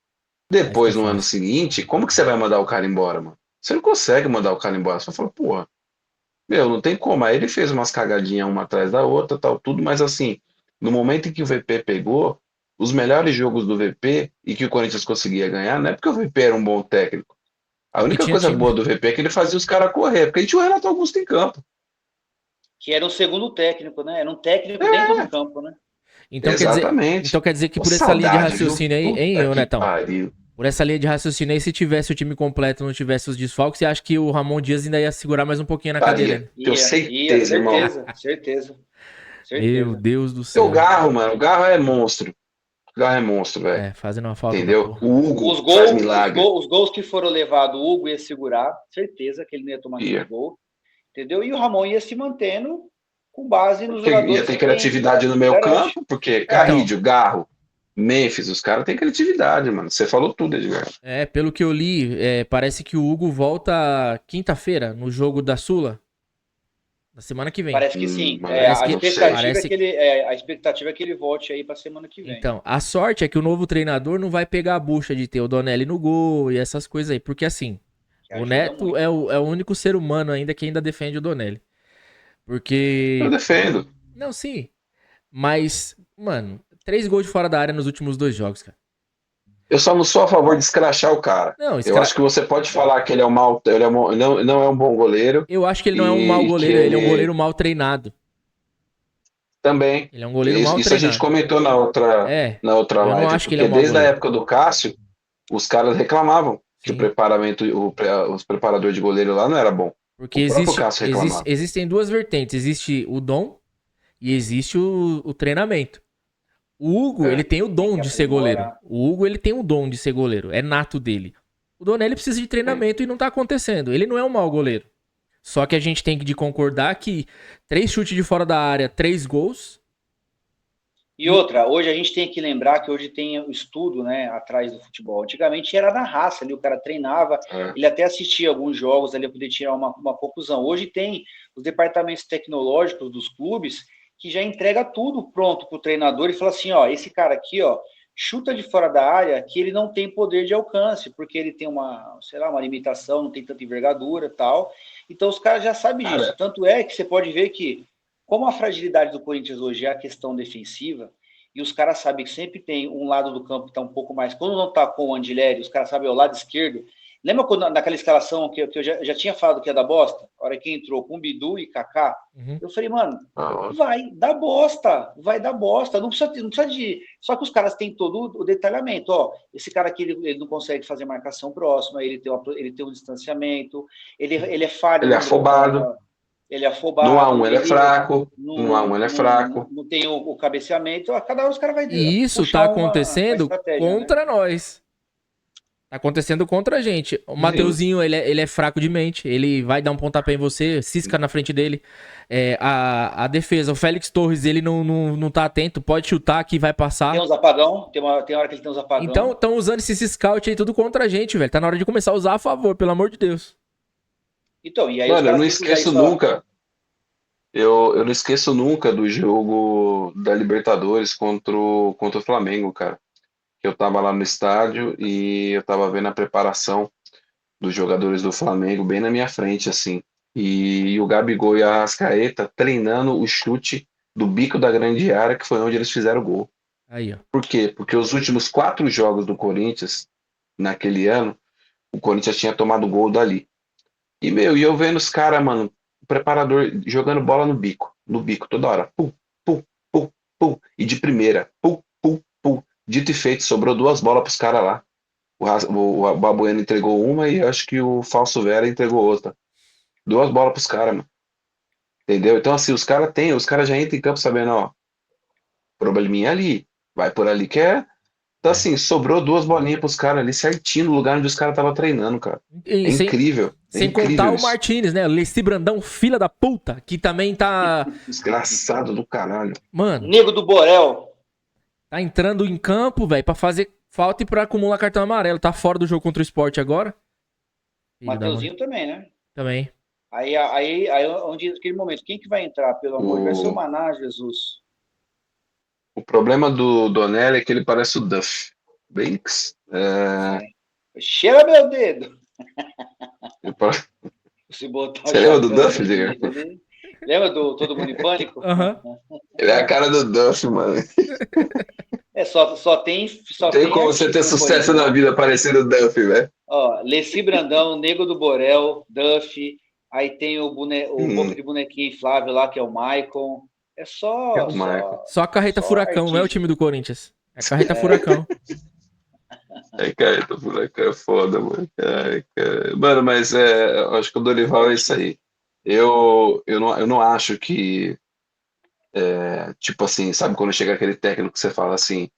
D: Aí fica
C: Depois, no ano
D: fácil.
C: seguinte, como que você vai mandar o cara embora, mano? Você não consegue mandar o cara embora. Você fala, porra, meu, não tem como. Aí ele fez umas cagadinhas uma atrás da outra, tal, tudo, mas assim, no momento em que o VP pegou, os melhores jogos do VP e que o Corinthians conseguia ganhar, não é porque o VP era um bom técnico.
D: É
C: A
D: porque
C: única
D: tinha
C: coisa
D: time.
C: boa do VP é que ele fazia os caras correr, porque a gente tinha o Renato Augusto em campo.
A: Que era o segundo técnico, né? Era um técnico dentro
C: É,
A: do campo, né?
C: exatamente.
D: Então quer dizer que
C: Ô,
D: por essa linha de
C: saudade, viu?
D: raciocínio aí, hein,
C: Puta
D: ô
C: que
D: Netão?
C: pariu.
D: Por essa linha de raciocínio aí, se tivesse o time completo e não tivesse os desfalques, você acha que o Ramon Dias ainda ia segurar mais um pouquinho na cadeira,
C: Faria.
D: né?
C: Tenho certeza, irmão.
A: Certeza.
D: Meu
A: Certeza.
D: Deus do
C: E o
D: céu.
C: Garro, mano, o Garro é monstro. O Garro é monstro, velho.
D: É, fazendo uma falta da
C: Entendeu?
D: porra.
C: O Hugo
A: Os
C: faz
A: gols,
C: milagre.
A: os gols que foram levados, o Hugo ia segurar, certeza que ele não ia tomar aquele
C: Ia.
A: gol, entendeu? E o Ramon ia se mantendo com base nos
C: Porque ia
A: jogadores
C: ter
A: que tem
C: criatividade no meio
A: garante.
C: campo, porque
D: Então,
C: Carrídio, Garro, Memphis, os caras têm criatividade, mano. Você falou tudo, Edgar.
D: pelo que eu li, parece que o Hugo volta quinta-feira no jogo da Sula, na semana que vem.
A: Parece que sim.
D: Parece
A: A
D: que
C: Não sei.
A: expectativa
D: parece
A: a expectativa é que ele volte aí para semana que vem.
D: Então, a sorte é que o novo treinador não vai pegar a bucha de ter o Donelli no gol e essas coisas aí, porque assim,
A: Que
D: o
A: ajuda
D: Neto
A: muito.
D: é o único ser humano ainda que ainda defende o Donelli.
C: Eu
D: Porque,
C: defendo.
D: não, sim, mas, mano, 3 gols de fora da área nos últimos 2 jogos, cara.
C: Eu só não sou a favor de escrachar o cara.
D: Não,
C: Eu acho que você pode falar que ele é um mau, não é um bom goleiro
D: eu acho que ele não é um mau
C: e que
D: goleiro, ele é um
C: ele
D: goleiro mal treinado.
C: também.
D: Ele é um goleiro mal
C: Isso a gente
D: treinado.
C: comentou na outra
D: Eu não
C: live,
D: acho que ele é
C: porque
D: um mau
C: desde a
D: goleiro.
C: época do Cássio, os caras reclamavam que o
D: Sim.
C: os preparadores de goleiro lá não era bom.
D: Porque
C: O próprio Cássio reclamava.
D: existem duas vertentes. Existe o dom e existe o treinamento. O Hugo, ele tem o dom
A: que
D: de ser goleiro.
A: aprimorar.
D: O Hugo, ele tem o dom de ser goleiro. É nato dele. O Donelli precisa de treinamento e não tá acontecendo. Ele não é um mau goleiro. Só que a gente tem que concordar que 3 chutes de fora da área, 3 gols.
A: E outra, hoje a gente tem que lembrar que hoje tem o estudo, né, atrás do futebol. Antigamente era na raça, ali o cara treinava, ele até assistia alguns jogos ali para poder tirar uma conclusão. Hoje tem os departamentos tecnológicos dos clubes que já entrega tudo pronto pro treinador e fala assim, ó, esse cara aqui, ó, chuta de fora da área que ele não tem poder de alcance, porque ele tem uma, sei lá, uma limitação, não tem tanta envergadura e tal. Então os caras já sabem disso.
C: Cara,
A: Tanto é que você pode ver que, como a fragilidade do Corinthians hoje é a questão defensiva, e os caras sabem que sempre tem um lado do campo que está um pouco mais. Quando não está com o Andileri, os caras sabem o lado esquerdo. Lembra quando, naquela escalação que eu já tinha falado que ia dar bosta? A hora que entrou com Bidu e Kaká,
D: Uhum.
A: eu falei, mano,
C: ó,
A: vai dar bosta. Não precisa de. Só que os caras têm todo o detalhamento. Ó, esse cara aqui ele não consegue fazer marcação próxima, ele tem um distanciamento, ele é falho,
C: ele é
A: lembra?
C: afobado.
A: Ele é
C: No
A: afobado,
C: A1 ele é fraco. No A1 ele é fraco.
A: não tem o cabeceamento. Cada hora os caras vai
D: E isso tá
A: puxar uma
D: acontecendo
A: estratégia, né?
D: contra nós. Tá acontecendo contra a gente. O Mateuzinho, ele é fraco de mente. Ele vai dar um pontapé em você, cisca na frente dele. A defesa, o Félix Torres, ele não tá atento. Pode chutar que vai passar.
A: Tem uns apagão, tem hora que ele tem uns apagão.
D: Então, estão usando esse scout aí tudo contra a gente, velho. Tá na hora de começar a usar a favor, pelo amor de Deus.
A: Então, e aí
C: Mano,
A: os
C: eu
A: caras
C: não
A: têm que usar
C: esqueço
A: isso, ó.
C: nunca. Eu não esqueço nunca do jogo da Libertadores contra o Flamengo, cara. Eu tava lá no estádio e eu tava vendo a preparação dos jogadores do Flamengo bem na minha frente, assim. E o Gabigol e a Arrascaeta treinando o chute do bico da grande área, que foi onde eles fizeram o gol.
D: Aí, ó.
C: Por quê? Porque os últimos 4 jogos do Corinthians, naquele ano, o Corinthians tinha tomado gol dali. E, e eu vendo os caras, mano, o preparador jogando bola no bico, toda hora. Pum, pum, pum, pum. E de primeira, pum, pum, pum. Dito e feito, sobrou 2 bolas pros caras lá. O Babueno entregou uma e acho que o Falso Vera entregou outra. 2 bolas pros caras, mano. Entendeu? Então, assim, os caras já entram em campo sabendo, ó, probleminha ali, vai por ali que é. Então, assim, sobrou 2 bolinhas pros caras ali certinho no lugar onde os caras estavam treinando, cara.
D: E
C: É incrível. É
D: sem
C: incrível
D: contar o
C: isso.
D: Martinez, né? O Leci Brandão, filha da puta, que também tá.
C: Desgraçado do caralho.
D: Mano,
A: Nego do Borel.
D: tá entrando em campo, velho, pra fazer falta e pra acumular cartão amarelo. Tá fora do jogo contra o Sport agora. Filho da mãe.
A: Mateuzinho também, né?
D: Também.
A: Aí onde naquele momento, quem que vai entrar, pelo amor de Deus? Vai ser o Maná, Jesus.
C: O problema do Donelli é que ele parece o Duff. Banks.
A: Cheira meu dedo.
C: Ele parece-
A: Se botar o
C: Você lembra do
A: chapéu
C: Duff,
A: no
C: Diego?
A: dedo ali. Lembra do Todo Mundo em Pânico?
D: Aham.
C: Ele é a cara do Duff, mano.
A: Só tem
C: Tem como você ter
A: artista no
C: sucesso
A: Corinthians.
C: na vida parecendo o Duff, velho.
A: Ó, Leci Brandão, Nego do Borel, Duff, aí tem o boca de bonequinho inflável lá, que é o Maicon. É
C: É
A: só,
C: o Michael.
D: Só a carreta
A: Só
D: furacão, não é o
A: artista.
D: time do Corinthians. É a carreta furacão.
C: Ai, cara, tô por aqui, é foda, mano. Ai, cara. Mano, mas eu acho que o Dorival é isso aí. Eu não acho que, tipo assim, sabe quando chega aquele técnico que você fala assim,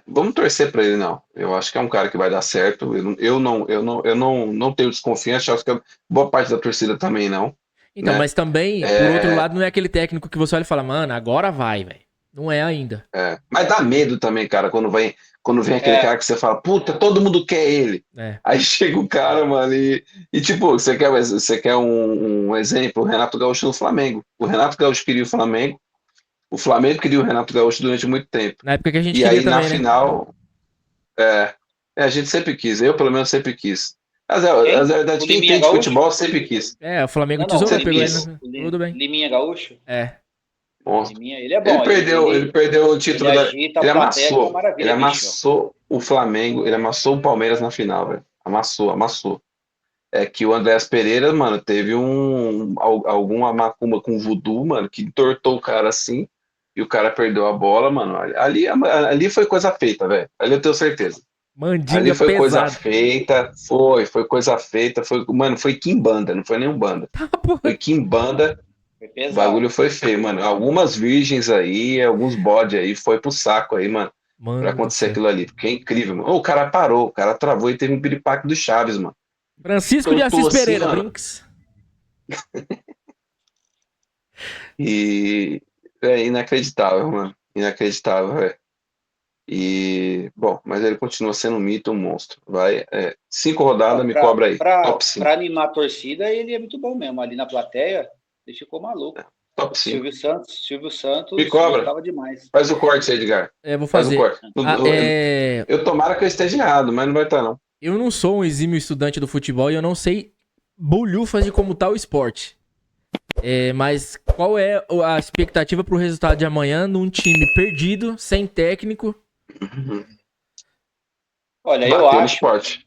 C: vamos torcer pra ele, não. Eu acho que é um cara que vai dar certo. Eu não tenho desconfiança, acho que a boa parte da torcida também não.
D: Então,
C: Né?
D: mas também, por outro lado, não é aquele técnico que você olha e fala, mano, agora vai, velho. Não é ainda.
C: Mas dá medo também, cara, quando vem aquele cara que você fala, puta, todo mundo quer ele.
D: É.
C: Aí chega o cara, mano, e tipo, você quer um exemplo? O Renato Gaúcho no Flamengo. O Renato Gaúcho queria o Flamengo queria o Renato Gaúcho durante muito tempo.
D: Na época que a gente
C: E
D: queria
C: aí, na
D: também, né?
C: final, a gente sempre quis, eu pelo menos sempre quis. Mas
A: Quem?
C: na verdade,
A: O
C: quem
A: Liminha
C: entende
A: Gaúcho?
C: futebol sempre quis.
D: O Flamengo
A: Não,
D: tesourou,
C: o
D: pegou ele.
C: Liminha.
D: Tudo bem.
A: Liminha Gaúcho?
C: Monstro.
A: Liminha, ele é bom.
C: Ele perdeu o título
A: ele
C: da.
A: agita
C: Ele
A: a plateia, que é uma
C: amassou.
A: maravilha,
C: Ele
A: bicho.
C: amassou o Flamengo, ele amassou o Palmeiras na final, velho. Amassou. É que o Andréas Pereira, mano, teve alguma macumba com voodoo, mano, que entortou o cara assim, e o cara perdeu a bola, mano. Ali foi coisa feita, velho. Ali eu tenho certeza.
D: Mandinga
C: Ali foi coisa
D: pesada.
C: feita, foi coisa feita, mano, foi Kimbanda, não foi nenhum banda. Foi Kimbanda.
A: Foi
C: O
A: pesado.
C: bagulho foi feio, mano. Algumas virgens aí, alguns bodes aí, foi pro saco aí, mano, pra
D: Mano do
C: acontecer
D: céu.
C: aquilo ali. Porque é incrível, mano. O cara parou, o cara travou e teve um piripaque do Chaves, mano.
D: Francisco de
C: Tortou
D: Assis
C: assim,
D: Pereira,
C: mano.
D: Brinks.
C: E é inacreditável, mano. Inacreditável, velho. E, bom, mas ele continua sendo um mito, um monstro. Vai, 5 rodadas, me cobra aí. Top 5.
A: Pra animar a torcida, ele é muito bom mesmo. Ali na plateia, ele ficou maluco.
C: Top 5.
A: Silvio
C: Me
A: Santos
C: cobra.
A: gostava demais.
C: Faz o corte aí, Edgar.
D: Vou
C: Faz o
D: fazer.
C: corte.
D: Eu
C: Tomara que eu esteja errado, mas não vai estar, não.
D: não sou um exímio estudante do futebol e eu não sei bolhufas de como tá o esporte. Mas qual é a expectativa pro resultado de amanhã num time perdido, sem técnico?
A: Olha,
C: Bater no esporte.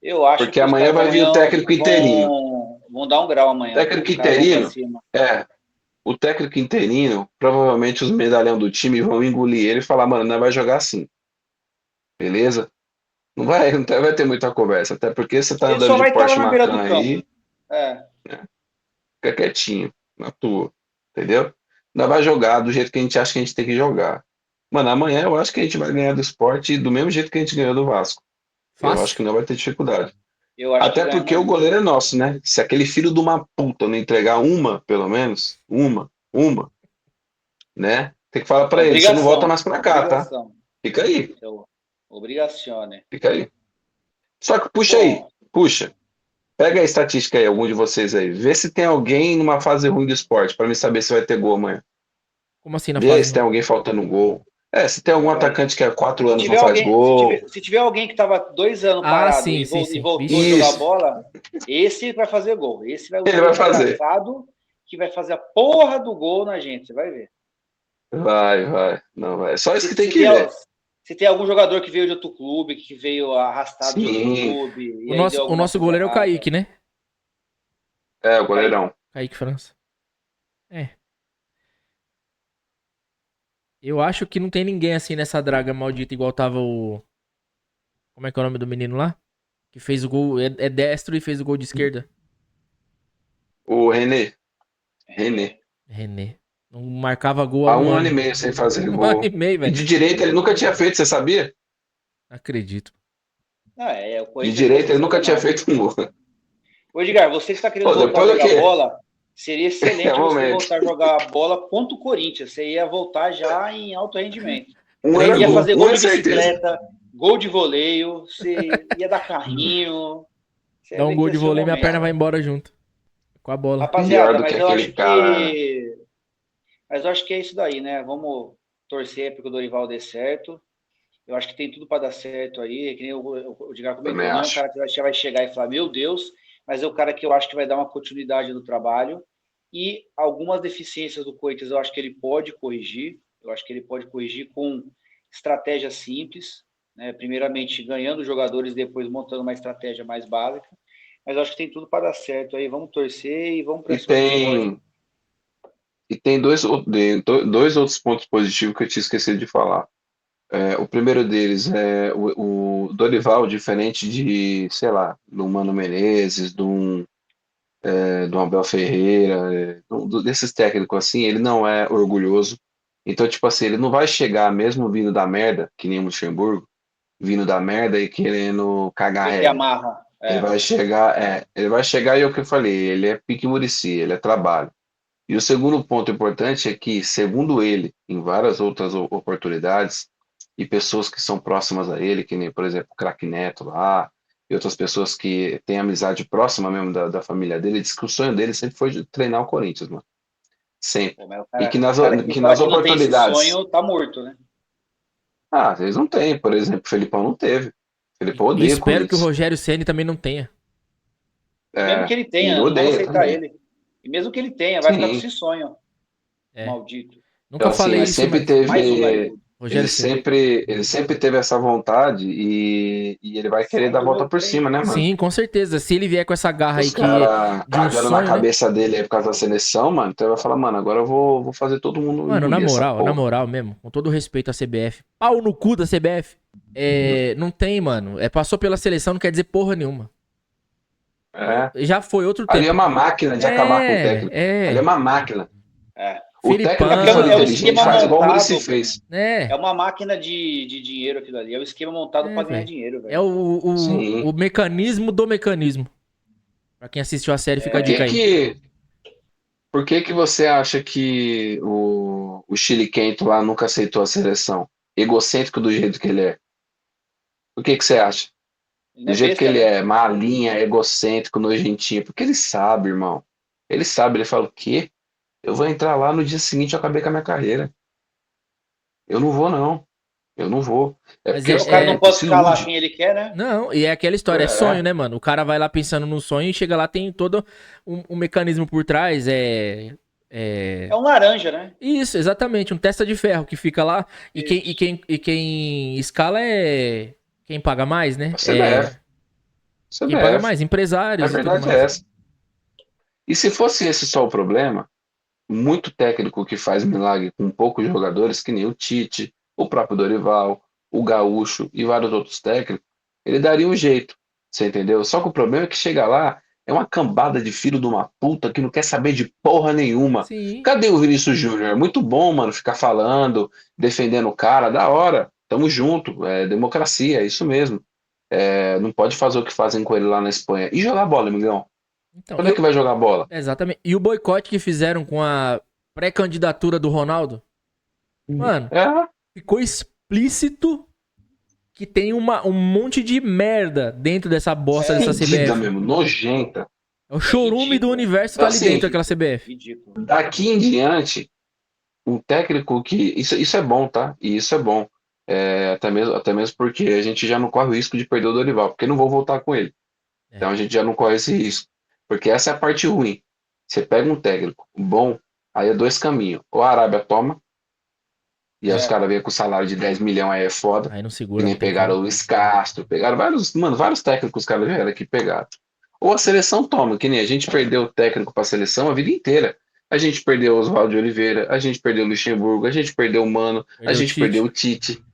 A: eu acho
C: Porque
A: que os
C: amanhã
A: caras
C: vai vir o técnico interino.
A: vão dar um grau amanhã.
C: Técnico
A: Os caras vão pra
C: interino,
A: cima.
C: o técnico interino, provavelmente os medalhão do time vão engolir ele e falar, mano, não vai jogar assim. Beleza? Não vai ter muita conversa, até porque você tá
A: Ele
C: andando
A: só
C: de
A: vai estar lá
C: Porsche
A: na beira
C: Macan
A: do
C: aí,
A: campo. É.
C: fica quietinho, na tua, entendeu? Não vai jogar do jeito que a gente acha que a gente tem que jogar. Mano, amanhã eu acho que a gente vai ganhar do Sport do mesmo jeito que a gente ganhou do Vasco. Eu acho que
D: Fácil.
C: não vai ter dificuldade.
A: Eu acho que
C: Até
A: ganha
C: porque o
A: amanhã.
C: goleiro é nosso, né? Se aquele filho de uma puta não entregar uma, pelo menos, uma, né? Tem que falar pra ele, você não volta mais pra cá, tá?
A: Obrigação.
C: Fica aí,
A: Então, obrigazione.
C: fica aí. Só que puxa aí,
A: Bom,
C: puxa. Pega a estatística aí, algum de vocês aí. Vê se tem alguém numa fase ruim do esporte, pra mim saber se vai ter gol amanhã.
D: Como assim na
C: Vê
D: fase?
C: se tem alguém faltando um gol. Se tem algum
A: vai.
C: atacante que há 4
A: Se
C: anos
A: tiver
C: não faz
A: alguém,
C: gol.
A: se tiver alguém que estava 2 anos
D: Ah,
A: parado
D: sim,
A: e,
D: sim,
A: e
D: sim.
A: voltou a
C: Vixe.
A: jogar bola, esse vai fazer gol. Esse vai
C: Ele
A: ser
C: vai
A: o
C: fazer.
A: desgraçado que vai fazer a porra do gol na gente. Você vai ver.
C: Vai. Não vai. É só isso que tem
A: Se
C: que
A: tem,
C: ver.
A: se tem algum jogador que veio de outro clube, que veio arrastado de outro
C: Sim.
A: clube, e
D: O
A: aí deu
D: nosso, o
A: alguma
D: nosso
A: coisa
D: goleiro é o
A: errada.
D: Kaique, né?
C: O goleirão.
D: Kaique França. Eu acho que não tem ninguém assim nessa draga maldita igual tava o... Como é que é o nome do menino lá? Que fez o gol, é destro e fez o gol de esquerda.
C: O René. René.
D: René. Não marcava gol há
C: Há
D: um
C: 1 ano e
D: ano.
C: meio sem fazer
D: 1 ano e
C: gol.
D: meio,
C: E
D: velho.
C: de direita ele nunca tinha feito, você sabia?
D: Acredito.
A: O
C: De
A: Corinthians
C: direita ele
A: precisa
C: nunca tinha
A: demais.
C: feito um gol.
A: Ô, Edgar, você que está querendo
C: Pô,
A: voltar a
C: depois do
A: jogar
C: quê?
A: bola, seria
C: É
A: excelente
C: o
A: você
C: momento.
A: voltar a jogar bola contra o Corinthians. Você ia voltar já em alto rendimento.
C: Um
A: Você
C: era
A: ia
C: gol,
A: fazer
C: um
A: gol
C: é
A: de
C: certeza.
A: bicicleta, gol de voleio, você ia dar carrinho. Você ia
D: Dá um
A: ver
D: gol
A: que ia
D: de
A: ser o
D: vôlei, minha perna
A: momento.
D: vai embora junto. Com a bola.
C: Pior
A: Rapaziada,
C: do que
A: mas eu
C: aquele
A: acho
C: cara.
A: que. Mas eu acho que é isso daí, né? Vamos torcer para que o Dorival dê certo. Eu acho que tem tudo para dar certo aí. Que nem o Edgar
C: Também
A: comentou, não é um
C: acho.
A: cara que vai chegar e falar, meu Deus, mas é o cara que eu acho que vai dar uma continuidade no trabalho. E algumas deficiências do Corinthians eu acho que ele pode corrigir. Eu acho que ele pode corrigir com estratégias simples, né? Primeiramente ganhando jogadores, depois montando uma estratégia mais básica. Mas eu acho que tem tudo para dar certo aí. Vamos torcer e vamos para
C: E
A: cima do esporte.
C: tem dois outros pontos positivos que eu tinha esquecido de falar. O primeiro deles é o Dorival, diferente de, sei lá, do Mano Menezes, do Abel Ferreira, desses técnicos assim, ele não é orgulhoso. Então, tipo assim, ele não vai chegar mesmo vindo da merda, que nem o Luxemburgo, vindo da merda e querendo cagar a
A: Meter a
C: regra.
A: marra.
C: Ele vai chegar e é o que eu falei, ele é pique Muricy, ele é trabalho. E o segundo ponto importante é que, segundo ele, em várias outras oportunidades, e pessoas que são próximas a ele, que nem, por exemplo, o Craque Neto lá, e outras pessoas que têm amizade próxima mesmo da família dele, diz que o sonho dele sempre foi de treinar o Corinthians, mano. Sempre.
A: Pô, mas
C: E que
A: o cara que
C: que
A: fala
C: nas
A: que não tem esse
C: oportunidades.
A: sonho tá morto, né?
C: Eles não têm, por exemplo, o Felipão não teve. O Felipão
D: E
C: odeia o
D: espero que o
C: Corinthians.
D: Rogério Ceni também não tenha.
A: E mesmo que ele tenha,
C: Ele
A: não vamos
C: odeia
A: aceitar
C: também.
A: ele. E mesmo que ele tenha, vai ficar com
C: Sim.
A: esse sonho.
D: É.
A: Maldito.
D: Nunca
C: Então, assim,
D: falei
C: mas
D: isso,
C: sempre
D: mas.
A: Mais um
C: teve.
A: narigudo.
D: Rogério Ceni.
C: Ele sempre teve essa vontade e ele vai querer
A: Sai
C: dar a
A: do
C: volta
A: meu
C: por
A: trem.
C: cima, né, mano?
D: Sim, com certeza. Se ele vier com essa garra aí
C: Os
D: que
C: caras
D: de um
C: cagando na
D: sonho, né?
C: cabeça dele aí por causa da seleção, mano. Então ele vai falar, mano, agora eu vou fazer todo mundo
D: Mano, na
C: engolir essa porra.
D: moral mesmo, com todo respeito à CBF, pau no cu da CBF, não tem, mano, passou pela seleção não quer dizer porra nenhuma.
C: É.
D: Já foi outro
C: Ali é
D: tempo.
C: uma máquina de acabar com o técnico. Ali é
D: É,
C: uma máquina.
A: É.
C: O técnico que
A: É,
C: for
D: Filipão,
A: é o
C: inteligente
A: esquema
C: faz igual o Muricy
A: montado.
C: fez.
A: É uma máquina de dinheiro aquilo ali. É o esquema montado para ganhar
D: velho.
A: dinheiro,
D: É
A: velho.
C: Sim.
D: o mecanismo do mecanismo. Pra quem assistiu a série, fica a
C: Por
D: dica aí.
C: por que você acha que o Chile Quento lá nunca aceitou a seleção? Egocêntrico do jeito que ele é. Por que você acha?
A: Ele
C: Do
A: não é
C: jeito que
A: besta,
C: ele
A: né?
C: é, malinha, egocêntrico, nojentinho. Porque ele sabe, irmão. Ele sabe, ele fala o quê? eu vou entrar lá no dia seguinte eu acabei com a minha carreira. Eu não vou, não. Eu não vou. É
D: Mas
C: porque
A: O cara não pode
C: se
A: escalar
C: ilude.
A: quem ele quer, né?
D: Não, e é aquela história, é
C: É,
D: sonho, né, mano? O cara vai lá pensando no sonho e chega lá, tem todo um mecanismo por trás,
A: É um laranja, né?
D: Isso, exatamente, um testa de ferro que fica lá
A: Isso.
D: e quem escala é quem paga mais, né?
C: a CBF.
D: Quem paga
C: CBF.
D: mais,
C: A
D: empresários e tudo
C: verdade é
D: mais.
C: essa. E se fosse esse só o problema, muito técnico que faz milagre com poucos jogadores, que nem o Tite, o próprio Dorival, o Gaúcho e vários outros técnicos, ele daria um jeito, você entendeu? Só que o problema é que chega lá, é uma cambada de filho de uma puta que não quer saber de porra nenhuma.
D: Sim.
C: Cadê o Vinícius Júnior? É muito bom, mano, ficar falando, defendendo o cara, da hora. Tamo junto, é democracia, é isso mesmo. É, não pode fazer o que fazem com ele lá na Espanha. E jogar bola, amigão.
D: Então,
C: Quando é que vai jogar bola?
D: exatamente. E o boicote que fizeram com a pré-candidatura do Ronaldo, mano,
C: É,
D: ficou explícito que tem um monte de merda dentro dessa bosta dessa
C: fedida
D: CBF.
C: mesmo, nojenta.
D: É o chorume do
A: ridículo.
D: universo tá ali
C: Assim,
D: dentro daquela CBF.
A: Ridículo.
C: daqui em diante, um técnico que. Isso é bom, tá? E isso é bom. É, até mesmo porque a gente já não corre o risco de perder o Dorival, porque não vou voltar com ele.
D: É.
C: Então a gente já não corre esse risco. Porque essa é a parte ruim. Você pega um técnico bom, aí é dois caminhos. Ou a Arábia toma, e aí os
A: É.
C: caras vêm com salário de 10 milhões, aí é foda.
D: Aí não
C: Que
D: segura,
C: nem
D: não tem
C: pegaram o
D: como.
C: Luiz Castro, pegaram vários técnicos os caras vieram aqui pegaram. Ou a seleção toma, que nem a gente perdeu o técnico para a seleção a vida inteira. A gente perdeu o Oswaldo de Oliveira, a gente perdeu o Luxemburgo, a gente perdeu o Mano, a
D: Perdeu o
C: gente perdeu
D: Tite.
C: o Tite.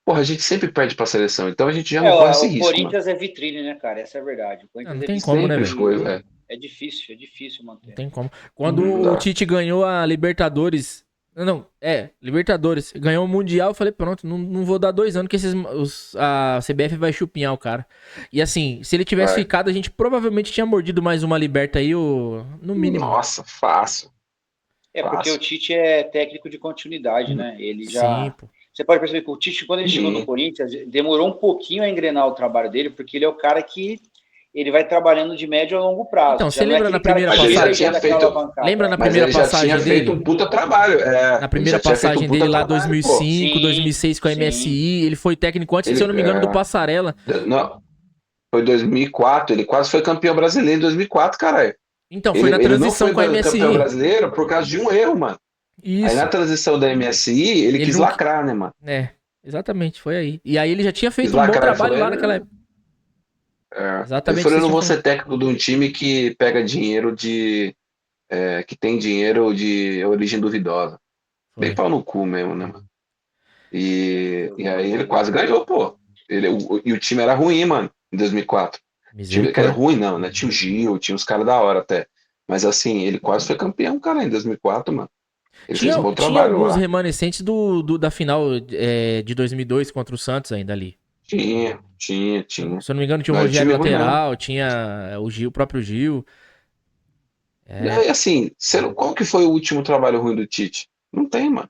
C: Porra, a gente sempre perde para a seleção, então a gente já
A: É,
C: não corre esse
A: o
C: risco, mano.
A: Corinthians é vitrine, né, cara? Essa é a verdade. O
D: Não,
A: Corinthians
D: não
A: é
D: tem como, né,
C: Sempre
A: vitrine
D: velho?
C: foi,
A: e
C: velho.
A: é difícil
D: Não
A: manter.
D: tem como.
C: Não
D: O
C: dá.
D: Tite ganhou a Libertadores. Não, Libertadores. Ganhou o Mundial, eu falei, pronto, não vou dar 2 anos que a CBF vai chupinhar o cara. E assim, se ele tivesse
C: Vai.
D: ficado, a gente provavelmente tinha mordido mais uma Liberta aí, no mínimo.
C: Nossa, fácil,
A: É porque o
C: fácil.
A: Tite é técnico de continuidade, né? Ele
D: Sim,
A: já.
D: pô.
A: Você pode perceber que o Tite, quando ele chegou no
C: Sim.
A: Corinthians, demorou um pouquinho a engrenar o trabalho dele, porque ele é o cara que ele vai trabalhando de médio a longo prazo.
D: Então,
A: Já
D: você
A: não é
D: lembra na
A: aquele cara
D: primeira
A: que
C: Mas ele
A: chega
C: já
A: e já
C: tinha
A: dá aquela
C: feito,
A: alavancada.
D: Lembra na
C: mas
D: primeira
C: ele já tinha
D: passagem
C: feito
D: dele?
C: um puta trabalho.
D: Na
C: Ele já
D: primeira
C: tinha feito um
D: passagem dele
C: puta
D: lá
C: trabalho, pô.
D: 2005,
A: Sim,
D: 2006 com a
A: sim.
D: MSI, ele foi técnico antes, se eu
C: Ele,
D: não me engano, do Passarela.
C: não, foi 2004, ele quase foi campeão brasileiro em 2004, caralho.
D: Então, foi
C: Ele,
D: na
C: ele não
D: transição
C: foi
D: com a
C: campeão
D: MSI.
C: brasileiro por causa de um erro, mano. Aí na
D: Isso.
C: transição da MSI, ele
D: Ele
C: quis
D: não.
C: lacrar, né, mano?
D: Exatamente, foi aí. E aí ele já tinha
C: Quis
D: feito um bom
C: lacrar e
D: trabalho
C: falou,
D: lá naquela época.
C: ele
D: Exatamente o que
C: falou, eu
D: vocês
C: não
D: tinham
C: vou
D: falado.
C: ser técnico de um time que pega dinheiro que tem dinheiro de origem duvidosa. Bem
D: Foi.
C: pau no cu mesmo, né, mano? E aí ele quase ganhou, pô. E o time era ruim, mano, em 2004. O time, que era
D: Misericórdia.
C: ruim não, né? Tinha o Gil, tinha os caras da hora até. Mas assim, ele quase foi campeão, cara, em 2004, mano. Ele fez um bom
D: Tinha
C: trabalho
D: alguns
C: lá.
D: remanescentes da final de 2002 contra o Santos ainda ali.
C: Tinha.
D: Se eu não me engano, tinha o
C: Não era
D: Rogério
C: time ruim, não.
D: lateral, tinha o Gil, o próprio Gil.
C: Não, e assim, qual que foi o último trabalho ruim do Tite? Não tem, mano.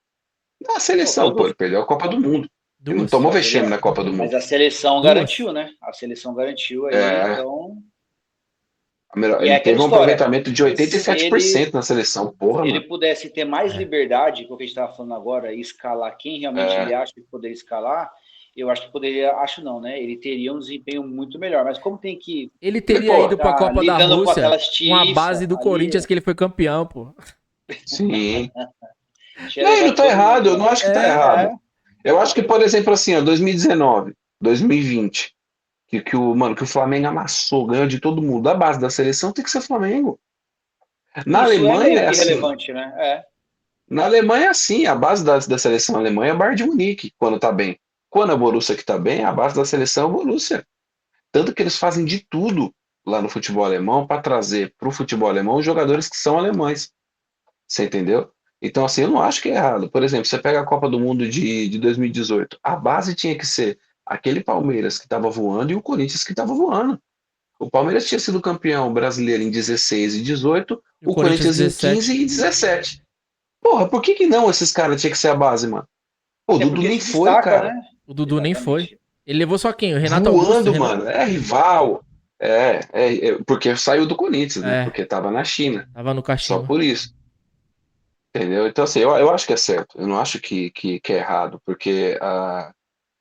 C: Na seleção, pô,
A: Todos,
C: ele perdeu a Copa do Mundo. Ele não
D: Duas.
C: tomou
A: mas ele,
C: vexame na Copa do
A: mas
C: Mundo.
A: a seleção
D: Duas.
A: garantiu, né? A seleção garantiu aí,
C: É,
A: então. E é
C: ele
A: aquela
C: teve um
A: história.
C: aproveitamento de
A: Se ele,
C: 87% na seleção, porra,
A: se ele
C: mano.
A: pudesse ter mais
D: É.
A: liberdade, que é o que a gente estava falando agora, e escalar quem realmente ele
C: É,
A: acha que poderia escalar, eu acho que poderia, acho não, né? Ele teria um desempenho muito melhor. Mas como tem que
D: Ele
C: mas,
D: teria
C: pô,
D: ido pra
A: tá
D: Copa da
A: lidando com
D: Rússia
A: aquelas
D: com a
A: tiças
D: base do
A: ali,
D: Corinthians que ele foi campeão, pô.
C: sim.
A: tinha
C: Não, ele não
A: levado
C: tá
A: todo mundo
C: errado, eu
A: lá.
C: não acho que tá errado.
A: É,
C: Eu acho que, por exemplo, assim, ó, 2019, 2020, que o Flamengo amassou, ganhou de todo mundo. A base da seleção tem que ser Flamengo. Na
A: isso é
C: Alemanha
A: meio
C: é
A: que
C: assim.
A: relevante, né? É.
C: Na Alemanha é assim, a base da seleção alemã é Bayern de Munique, quando tá bem. Quando a Borussia que tá bem, a base da seleção é o Borussia. Tanto que eles fazem de tudo lá no futebol alemão para trazer para o futebol alemão os jogadores que são alemães. Você entendeu? Então, assim, eu não acho que é errado. Por exemplo, você pega a Copa do Mundo de 2018, a base tinha que ser aquele Palmeiras que estava voando e o Corinthians que estava voando. O Palmeiras tinha sido campeão brasileiro em 16 e 18,
D: E o
C: o
D: Corinthians
C: Corinthians em
D: 17.
C: 15 e 17. Porra, por que não esses caras tinham que ser a base, mano? Pô, o
A: É
C: Dudu
A: porque
C: nem
A: se
C: foi,
A: destaca,
C: cara.
A: né?
D: O Dudu nem foi.
A: Exatamente.
D: Ele levou só quem? O Renato Augusto?
C: Voando, mano. É rival. Porque saiu do Corinthians, né?
D: É,
C: Porque tava na China.
D: tava no
C: Só
D: cachimbo.
C: por isso. Entendeu? Então, assim, eu acho que é certo. Eu não acho que é errado, porque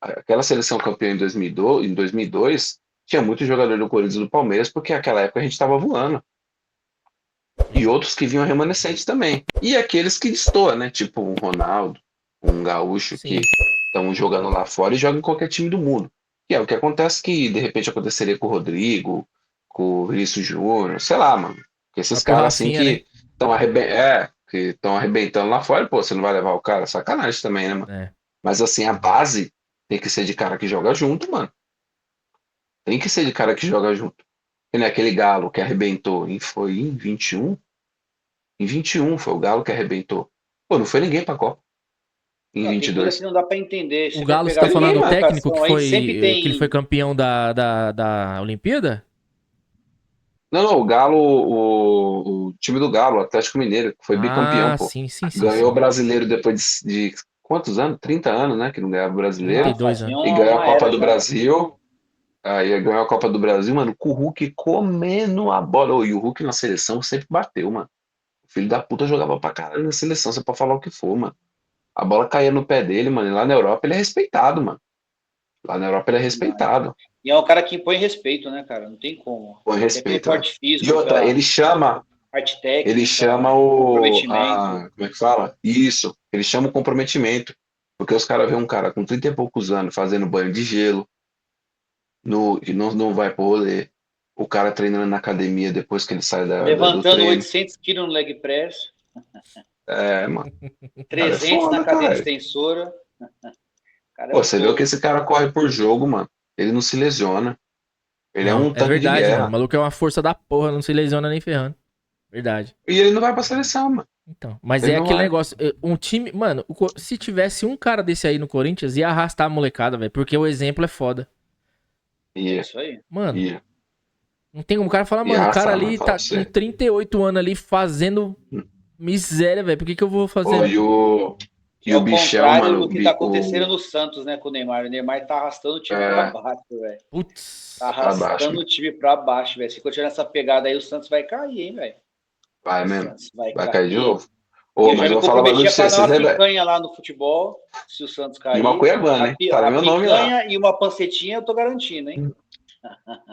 C: aquela seleção campeã em 2002 tinha muito jogador do Corinthians e do Palmeiras, porque naquela época a gente estava voando. E outros que vinham remanescentes também. E aqueles que destoam, né? Tipo um Ronaldo, um Gaúcho, que
D: Sim.
C: estão jogando lá fora e jogam em qualquer time do mundo. Que é o que acontece que, de repente, aconteceria com o Rodrigo, com o Vinícius Júnior, sei lá, mano. Que esses
D: Próprio
C: caras assim
D: Rafinha, né?
C: que estão arrebentando lá fora, pô, você não vai levar o cara? Sacanagem também, né, mano?
D: É.
C: Mas assim, a base tem que ser de cara que joga junto, mano. Tem que ser de cara que joga junto. Que nem aquele Galo que arrebentou, foi em 21? Em 21 foi o Galo que arrebentou. Pô, não foi ninguém pra Copa. Em
A: Não, tem coisa que
C: 22.
A: não dá pra entender.
D: O
A: Você vai
D: Galo, você
A: pegar
D: tá
A: as
C: Ninguém,
D: falando o
C: mano.
D: técnico
A: classificação aí, sempre
D: que ele foi
A: tem.
D: campeão da Olimpíada?
C: Não, não, o Galo, o time do Galo, o Atlético Mineiro, que foi bicampeão,
D: Ah,
C: pô.
D: sim, sim, sim,
C: Ganhou o
D: sim.
C: brasileiro depois de quantos anos? 30 anos, né? Que não ganhava o brasileiro.
A: Ah,
D: 32
A: fazia
D: anos.
C: E ganhou a
A: uma
C: Copa
A: era
C: do
A: já.
C: Brasil. Aí ganhou a Copa do Brasil, mano, com o Hulk comendo a bola. Ô, e o Hulk na seleção sempre bateu, mano. O filho da puta jogava pra caralho na seleção, você pode falar o que for, mano. A bola caía no pé dele, mano. E lá na Europa ele é respeitado, mano. Lá na Europa ele é
A: Demais.
C: respeitado.
A: E é um cara que impõe respeito, né, cara? Não tem como.
C: Com
A: Até pelo
C: respeito, né?
A: porte
C: E
A: físico,
C: outra,
A: pela parte
C: ele
A: técnica,
C: chama
A: comprometimento.
C: como é que fala? Isso, ele chama o comprometimento. Porque os caras vêem um cara com 30 e poucos anos fazendo banho de gelo, que não vai pro rolê. O cara treinando na academia depois que ele sai do
A: Levantando
C: treino.
A: 800 quilos no leg press,
C: É, mano, o cara é
A: 300 na
C: foda,
A: cadeira
C: cara.
A: extensora. O cara é
C: Pô,
A: o
C: você vê o que
A: touro.
C: esse cara corre por jogo, mano. Ele não se lesiona. Ele é
D: Não,
C: um
D: é
C: tanque de
D: verdade, mano. O
C: guerra.
D: maluco é uma força da porra, não se lesiona nem ferrando. Verdade.
C: E ele não vai pra seleção, mano.
D: Então, mas
C: Ele
D: é
C: não
D: aquele
C: vai.
D: negócio, um time, mano, se tivesse um cara desse aí no Corinthians, ia arrastar a molecada, velho, porque o exemplo é foda.
A: É
C: Ia,
A: isso aí.
D: Mano,
C: ia.
D: não tem como o cara falar,
C: Ia
D: mano, o cara
C: arrastar, mano,
D: ali
C: fala
D: tá
C: pra
D: com
C: você.
D: 38 anos ali fazendo miséria, velho, por que que eu vou
C: Pô,
D: fazer?
C: e
A: É
C: o
A: o
C: bichão,
A: contrário
C: mano,
A: do que tá acontecendo no Santos, né, com o Neymar. O Neymar tá arrastando o time pra
C: é,
A: baixo, velho. Tá
D: Putz,
C: pra baixo,
A: arrastando
C: mano.
A: o time pra baixo, velho. Se continuar nessa pegada aí, o Santos vai cair, hein, velho.
C: Vai
A: O
C: mesmo.
A: Santos vai
C: Vai cair de
A: cair.
C: novo.
A: E
C: Ô,
A: eu já
C: mas eu
A: me
C: vou falar um bagulho
A: comprometi
C: pra
A: a
C: você.
A: pagar
C: Vocês
A: uma
C: lembram?
A: picanha lá no futebol, se o Santos
C: E uma
A: cair.
C: Cuiabana, hein? Tá no
A: A
C: meu nome lá.
A: picanha e uma pancetinha eu tô garantindo, hein?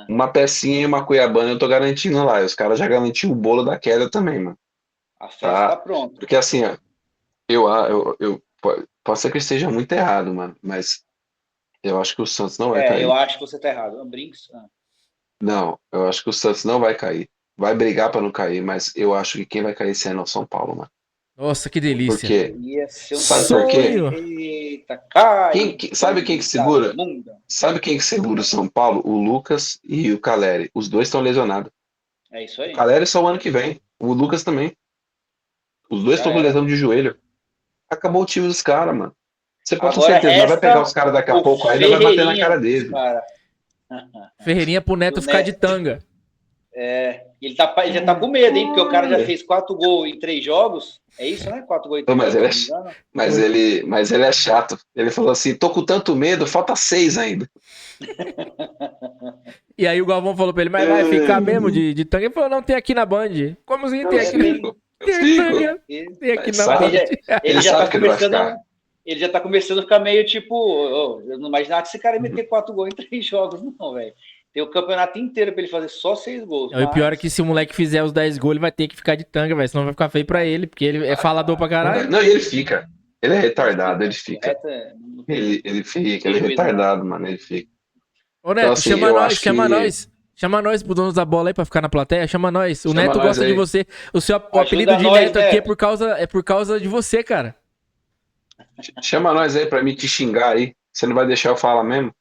C: Uma pecinha e uma Cuiabana eu tô garantindo lá. E os caras já garantiram o bolo da queda também, mano.
A: A festa tá
C: Tá?
A: pronta.
C: Porque assim, ó, pode ser que eu esteja muito errado, mano. Mas eu acho que o Santos não vai
A: É, eu
C: cair.
A: acho que você tá errado. Brinks.
C: Não, eu acho que o Santos não vai cair. Vai brigar pra não cair, mas eu acho que quem vai cair esse ano é o São Paulo, mano.
D: nossa, que
C: Por
D: delícia.
C: quê?
A: Ia ser um
C: Sabe por
A: sonho,
C: quê?
A: hein? Eita, cai,
C: Sabe quem que
A: bunda,
C: segura?
A: bunda.
C: Sabe quem que segura o São Paulo? O Lucas e o Caleri. Os dois estão lesionados.
A: É isso
C: O
A: aí.
C: Caleri só o ano que vem. O Lucas também. Os dois
A: Já
C: estão com
A: era.
C: lesão de joelho. Acabou o time dos caras, mano. Você pode ter
A: Agora
C: certeza, nós vai pegar
A: resta
C: os caras daqui a
A: o
C: pouco, ainda vai bater na
A: Ferreirinha
C: cara
A: pros
C: dele.
A: caras.
D: Ferreirinha pro Neto
A: Do
D: ficar de
A: Neto.
D: tanga.
A: Ele já tá com medo, hein? Porque o cara já fez 4 gols em 3 jogos. É isso, né? 4 gols em
C: Pô,
A: 3 jogos, se não me engano.
C: mas ele é chato. Ele falou assim: tô com tanto medo, falta 6 ainda.
D: E aí o Galvão falou pra ele, mas vai ficar mesmo de tanga? Ele falou, não, tem aqui na Band. Como assim tem
C: Eu
D: aqui?
A: Tem.
C: fico, eu
D: Tem
C: fico.
D: tanga,
A: Ele,
D: tem aqui
C: Mas
D: na
C: sabe,
D: Band.
A: ele já
C: sabe
A: tá
C: que ele vai
A: começando.
C: ficar.
A: Ele já tá começando a ficar meio tipo. Eu não imaginava que esse cara ia meter 4 gols em 3 jogos, não, velho. Tem o campeonato inteiro pra ele fazer só 6 gols.
D: E o pior é que se o moleque fizer os 10 gols, ele vai ter que ficar de tanga, velho. Senão vai ficar feio pra ele, porque ele é falador pra caralho.
C: Não, e ele fica. Ele é retardado, ele fica.
A: Correto, não tem,
C: Ele fica,
A: tem
C: ele é
A: juízo, não.
C: retardado, mano. Ele fica.
D: Ô,
C: Então,
D: Neto,
C: assim,
D: chama
C: eu
D: nós,
C: acho
D: chama
C: que.
D: nós. Chama nós pro dono da bola aí pra ficar na plateia. Chama nós. O
C: Chama
D: Neto
C: nós
D: gosta de
C: aí.
D: você. O
A: Ajuda
D: apelido de
A: nós,
D: Neto aqui
A: Neto.
D: é por causa de você, cara.
C: Chama nós aí pra mim te xingar aí. Você não vai deixar eu falar mesmo?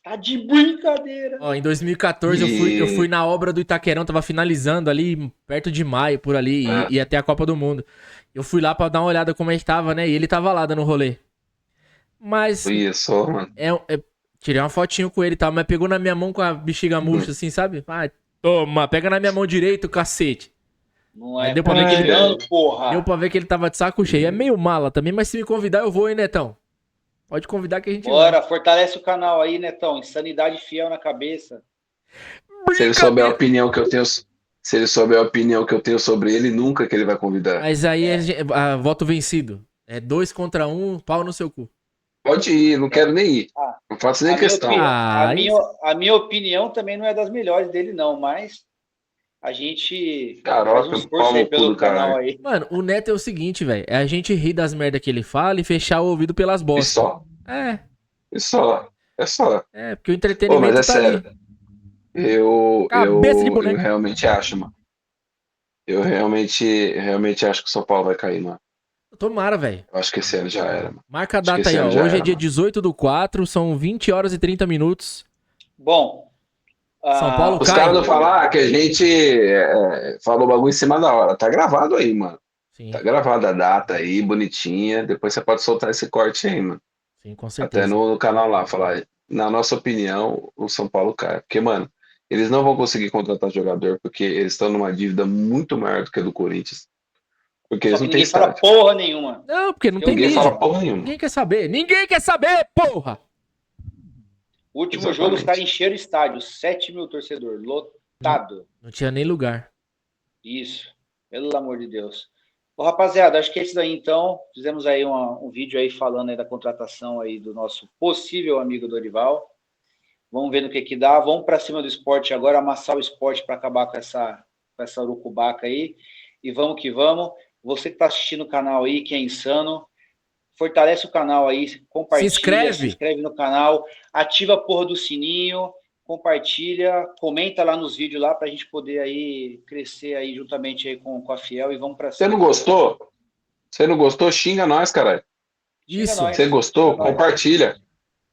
A: Tá de brincadeira.
D: Ó, em 2014 eu fui na obra do Itaquerão, tava finalizando ali, perto de maio, por ali,
C: É.
D: e ia até a Copa do Mundo. Eu fui lá pra dar uma olhada como é que tava, né? E ele tava lá dando rolê. Mas
C: Isso, mano.
D: tirei uma fotinho com ele e tal, mas pegou na minha mão com a bexiga murcha, assim, sabe? Ah, toma, pega na minha mão direito, cacete.
A: Não
D: Aí
A: é
D: deu pra ver que ele-
A: não, porra.
D: Deu pra ver que ele tava de saco cheio. É meio mala também, mas se me convidar eu vou, hein, Netão? Pode convidar que a gente
A: Bora, fortalece o canal aí, Netão. Insanidade fiel na cabeça.
C: Se ele souber a opinião que eu tenho. Se Se ele souber a opinião que eu tenho sobre ele, nunca que ele vai convidar.
D: Mas aí voto vencido. É 2 contra 1, pau no seu cu.
C: Pode ir, não quero nem ir.
A: Ah,
C: Não faço nem
A: a minha,
C: questão.
A: opi-
D: Ah,
A: a minha opinião também não é das melhores dele, não, mas a gente faz um
C: Caroca,
A: esforço
C: pau
A: aí
C: no cu
A: pelo
C: do
A: canal
C: caralho.
A: aí.
D: Mano, o Neto é o seguinte, velho. É a gente rir das merdas que ele fala e fechar o ouvido pelas
C: E
D: bostas.
C: só.
D: É,
C: E só. É só.
D: porque o
C: Pô, mas
D: entretenimento
C: é
D: tá
C: sério.
D: ali.
C: Eu,
D: Cabeça de
C: eu, eu
D: boneco.
C: realmente acho, mano. Eu realmente acho que o São Paulo vai cair, mano.
D: Tomara, velho.
C: Eu acho que esse ano já era, mano.
D: Marca a
C: Acho que
D: data
C: esse
D: aí, ó.
C: ano já
D: Hoje é
C: era,
D: dia
C: mano.
D: 18/4, são 20 horas e 30 minutos.
A: Bom,
D: São Paulo
C: Os
D: cai.
C: caras não falar que a gente falou bagulho em cima da hora. Tá gravado aí, mano. Tá
D: Sim,
C: gravada a data aí, bonitinha. Depois você pode soltar esse corte aí, mano.
D: sim, com
C: Até
D: certeza.
C: no canal lá, falar. Na nossa opinião, o São Paulo cai. Porque, mano, eles não vão conseguir contratar jogador porque eles estão numa dívida muito maior do que a do Corinthians. Porque
A: só
C: eles
A: que
C: não têm
A: ninguém fala
C: estádio.
A: porra nenhuma.
D: Não, porque não
A: Eu
D: tem
C: Ninguém
A: vi,
C: fala
D: mídia.
C: porra nenhuma.
D: Ninguém quer saber. Ninguém quer saber, porra!
A: o último jogo os caras
C: Exatamente.
A: encheram o estádio, 7 mil torcedores, lotado.
D: Não tinha nem lugar.
A: Isso, pelo amor de Deus. Ô, rapaziada, acho que é isso daí então. Fizemos aí um vídeo aí falando aí da contratação aí do nosso possível amigo Dorival. Vamos ver no que dá. Vamos para cima do esporte agora, amassar o esporte para acabar com essa urucubaca aí. E vamos que vamos. Você que está assistindo o canal aí, que é insano, fortalece o canal aí, compartilha, se inscreve no canal, ativa a porra do sininho, compartilha, comenta lá nos vídeos lá para a gente poder aí crescer aí juntamente aí com a Fiel e vamos para
C: Você não
A: cima.
C: gostou? Você não gostou? Xinga nós, caralho.
A: Xinga
D: Isso.
C: Você
A: nós,
C: gostou?
A: xinga nós.
C: Compartilha.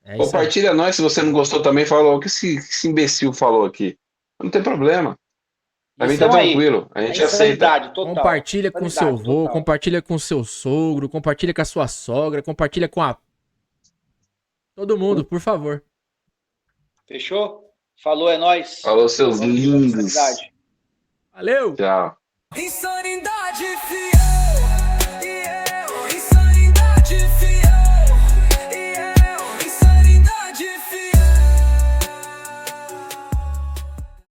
D: É isso aí.
C: Compartilha nós. Se você não gostou também, falou. O que esse imbecil falou aqui? Não tem problema. Pra mim tá
A: Então aí,
C: tranquilo. A
A: a
C: gente aceita.
A: insanidade total.
D: Compartilha com seu
A: Insanidade
D: avô,
A: total.
D: compartilha com seu sogro, compartilha com a sua sogra, compartilha com a. Todo mundo, por favor.
A: Fechou? Falou, é nóis.
C: Falou, seus
A: Vamos junto,
C: lindos.
A: insanidade.
D: Valeu!
C: Tchau.
B: Inside.